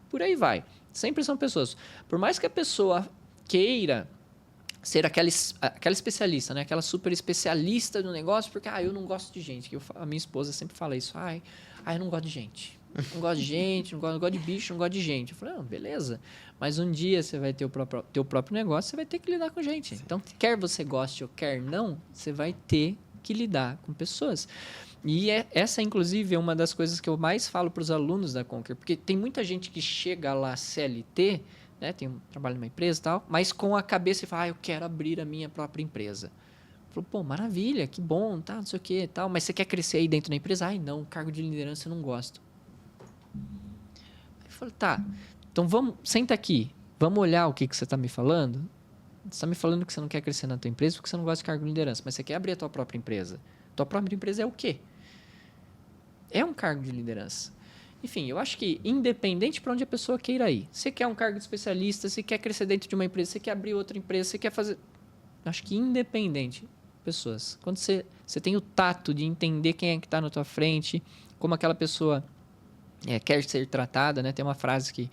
Por aí vai. Sempre são pessoas. Por mais que a pessoa queira ser aquela especialista, né? Aquela super especialista do negócio, porque eu não gosto de gente. A minha esposa sempre fala isso. Eu não gosto de gente. Não gosto de gente, não gosto de bicho, não gosto de gente. Eu falei, não, beleza. Mas um dia você vai ter o teu próprio negócio, você vai ter que lidar com gente. Então, quer você goste ou quer não, você vai ter que lidar com pessoas. E essa, inclusive, é uma das coisas que eu mais falo para os alunos da Conquer, porque tem muita gente que chega lá CLT, né, trabalha numa empresa e tal, mas com a cabeça e fala, eu quero abrir a minha própria empresa. Falou, pô, maravilha, que bom, tá, não sei o que tal, mas você quer crescer aí dentro da empresa? Não, cargo de liderança eu não gosto. Aí eu falei, tá, então senta aqui, vamos olhar o que você está me falando? Você está me falando que você não quer crescer na tua empresa porque você não gosta de cargo de liderança, mas você quer abrir a tua própria empresa. Tua própria empresa é o quê? É um cargo de liderança. Enfim, eu acho que independente para onde a pessoa queira ir, você quer um cargo de especialista, você quer crescer dentro de uma empresa, você quer abrir outra empresa, você quer fazer... Eu acho que independente, pessoas, quando você tem o tato de entender quem é que está na tua frente, como aquela pessoa quer ser tratada, né? Tem uma frase que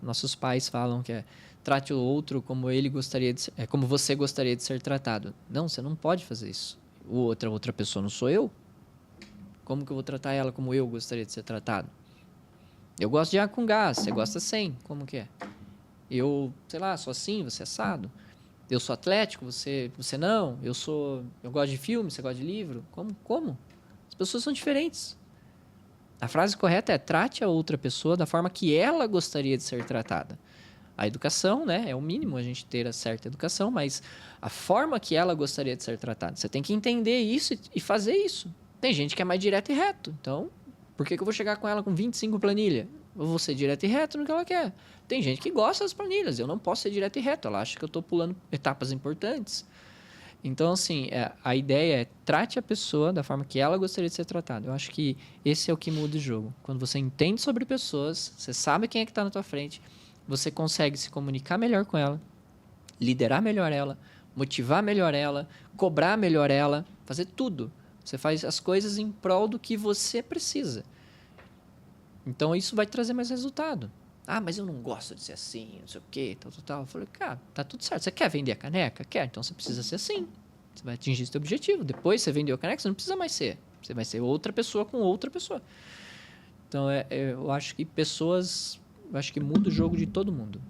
nossos pais falam que é trate o outro como ele gostaria de ser, como você gostaria de ser tratado. Não, você não pode fazer isso. Outra pessoa não sou eu? Como que eu vou tratar ela como eu gostaria de ser tratado? Eu gosto de água com gás, você gosta sem. Como que é? Eu, sei lá, sou assim, você é assado. Eu sou atlético, você não. Eu gosto de filme, você gosta de livro. Como? As pessoas são diferentes. A frase correta é trate a outra pessoa da forma que ela gostaria de ser tratada. A educação, né, é o mínimo a gente ter a certa educação, mas a forma que ela gostaria de ser tratada. Você tem que entender isso e fazer isso. Tem gente que é mais direto e reto. Então, por que eu vou chegar com ela com 25 planilhas? Eu vou ser direto e reto no que ela quer. Tem gente que gosta das planilhas. Eu não posso ser direto e reto. Ela acha que eu estou pulando etapas importantes. Então, assim, a ideia é trate a pessoa da forma que ela gostaria de ser tratada. Eu acho que esse é o que muda o jogo. Quando você entende sobre pessoas, você sabe quem é que está na tua frente, você consegue se comunicar melhor com ela, liderar melhor ela, motivar melhor ela, cobrar melhor ela, fazer tudo. Você faz as coisas em prol do que você precisa. Então, isso vai trazer mais resultado. Mas eu não gosto de ser assim, não sei o quê, tal. Eu falei, cara, tá tudo certo. Você quer vender a caneca? Quer. Então, você precisa ser assim. Você vai atingir seu objetivo. Depois, você vendeu a caneca, você não precisa mais ser. Você vai ser outra pessoa com outra pessoa. Então, eu acho que pessoas... Eu acho que muda o jogo de todo mundo.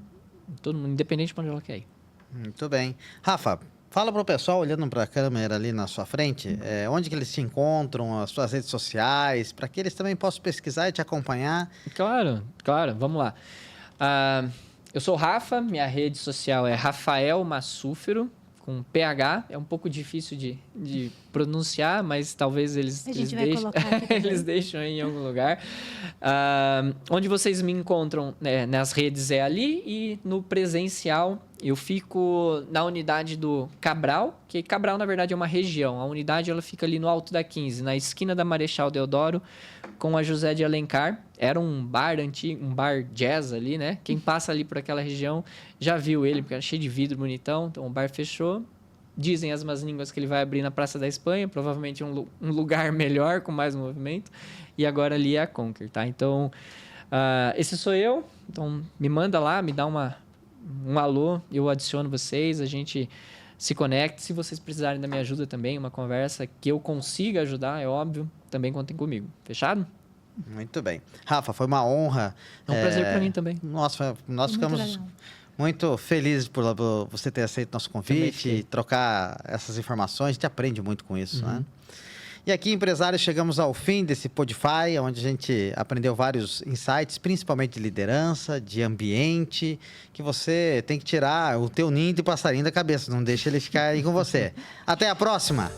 Todo mundo, independente de onde ela quer ir. Muito bem. Rafa, fala para o pessoal, olhando para a câmera ali na sua frente, onde que eles te encontram, as suas redes sociais, para que eles também possam pesquisar e te acompanhar. Claro. Vamos lá. Eu sou o Rafa, minha rede social é Rafael Massúfero, com PH. É um pouco difícil de pronunciar, mas talvez eles deixam aí em algum lugar. Onde vocês me encontram, né, nas redes é ali, e no presencial eu fico na unidade do Cabral, que Cabral, na verdade, é uma região. A unidade ela fica ali no Alto da 15, na esquina da Marechal Deodoro, com a José de Alencar. Era um bar antigo, um bar jazz ali, né? Quem passa ali por aquela região já viu ele, porque era cheio de vidro bonitão. Então, o bar fechou. Dizem as más línguas que ele vai abrir na Praça da Espanha, provavelmente um lugar melhor, com mais movimento. E agora ali é a Conquer, tá? Então, esse sou eu. Então, me manda lá, me dá um alô, eu adiciono vocês, a gente se conecta. Se vocês precisarem da minha ajuda também, uma conversa que eu consiga ajudar, é óbvio, também contem comigo. Fechado? Muito bem. Rafa, foi uma honra. É um prazer para mim também. Nossa, nós ficamos muito felizes por você ter aceito nosso convite e trocar essas informações. A gente aprende muito com isso, né? E aqui, empresários, chegamos ao fim desse Podify, onde a gente aprendeu vários insights, principalmente de liderança, de ambiente, que você tem que tirar o teu ninho de passarinho da cabeça, não deixa ele ficar aí com você. Até a próxima!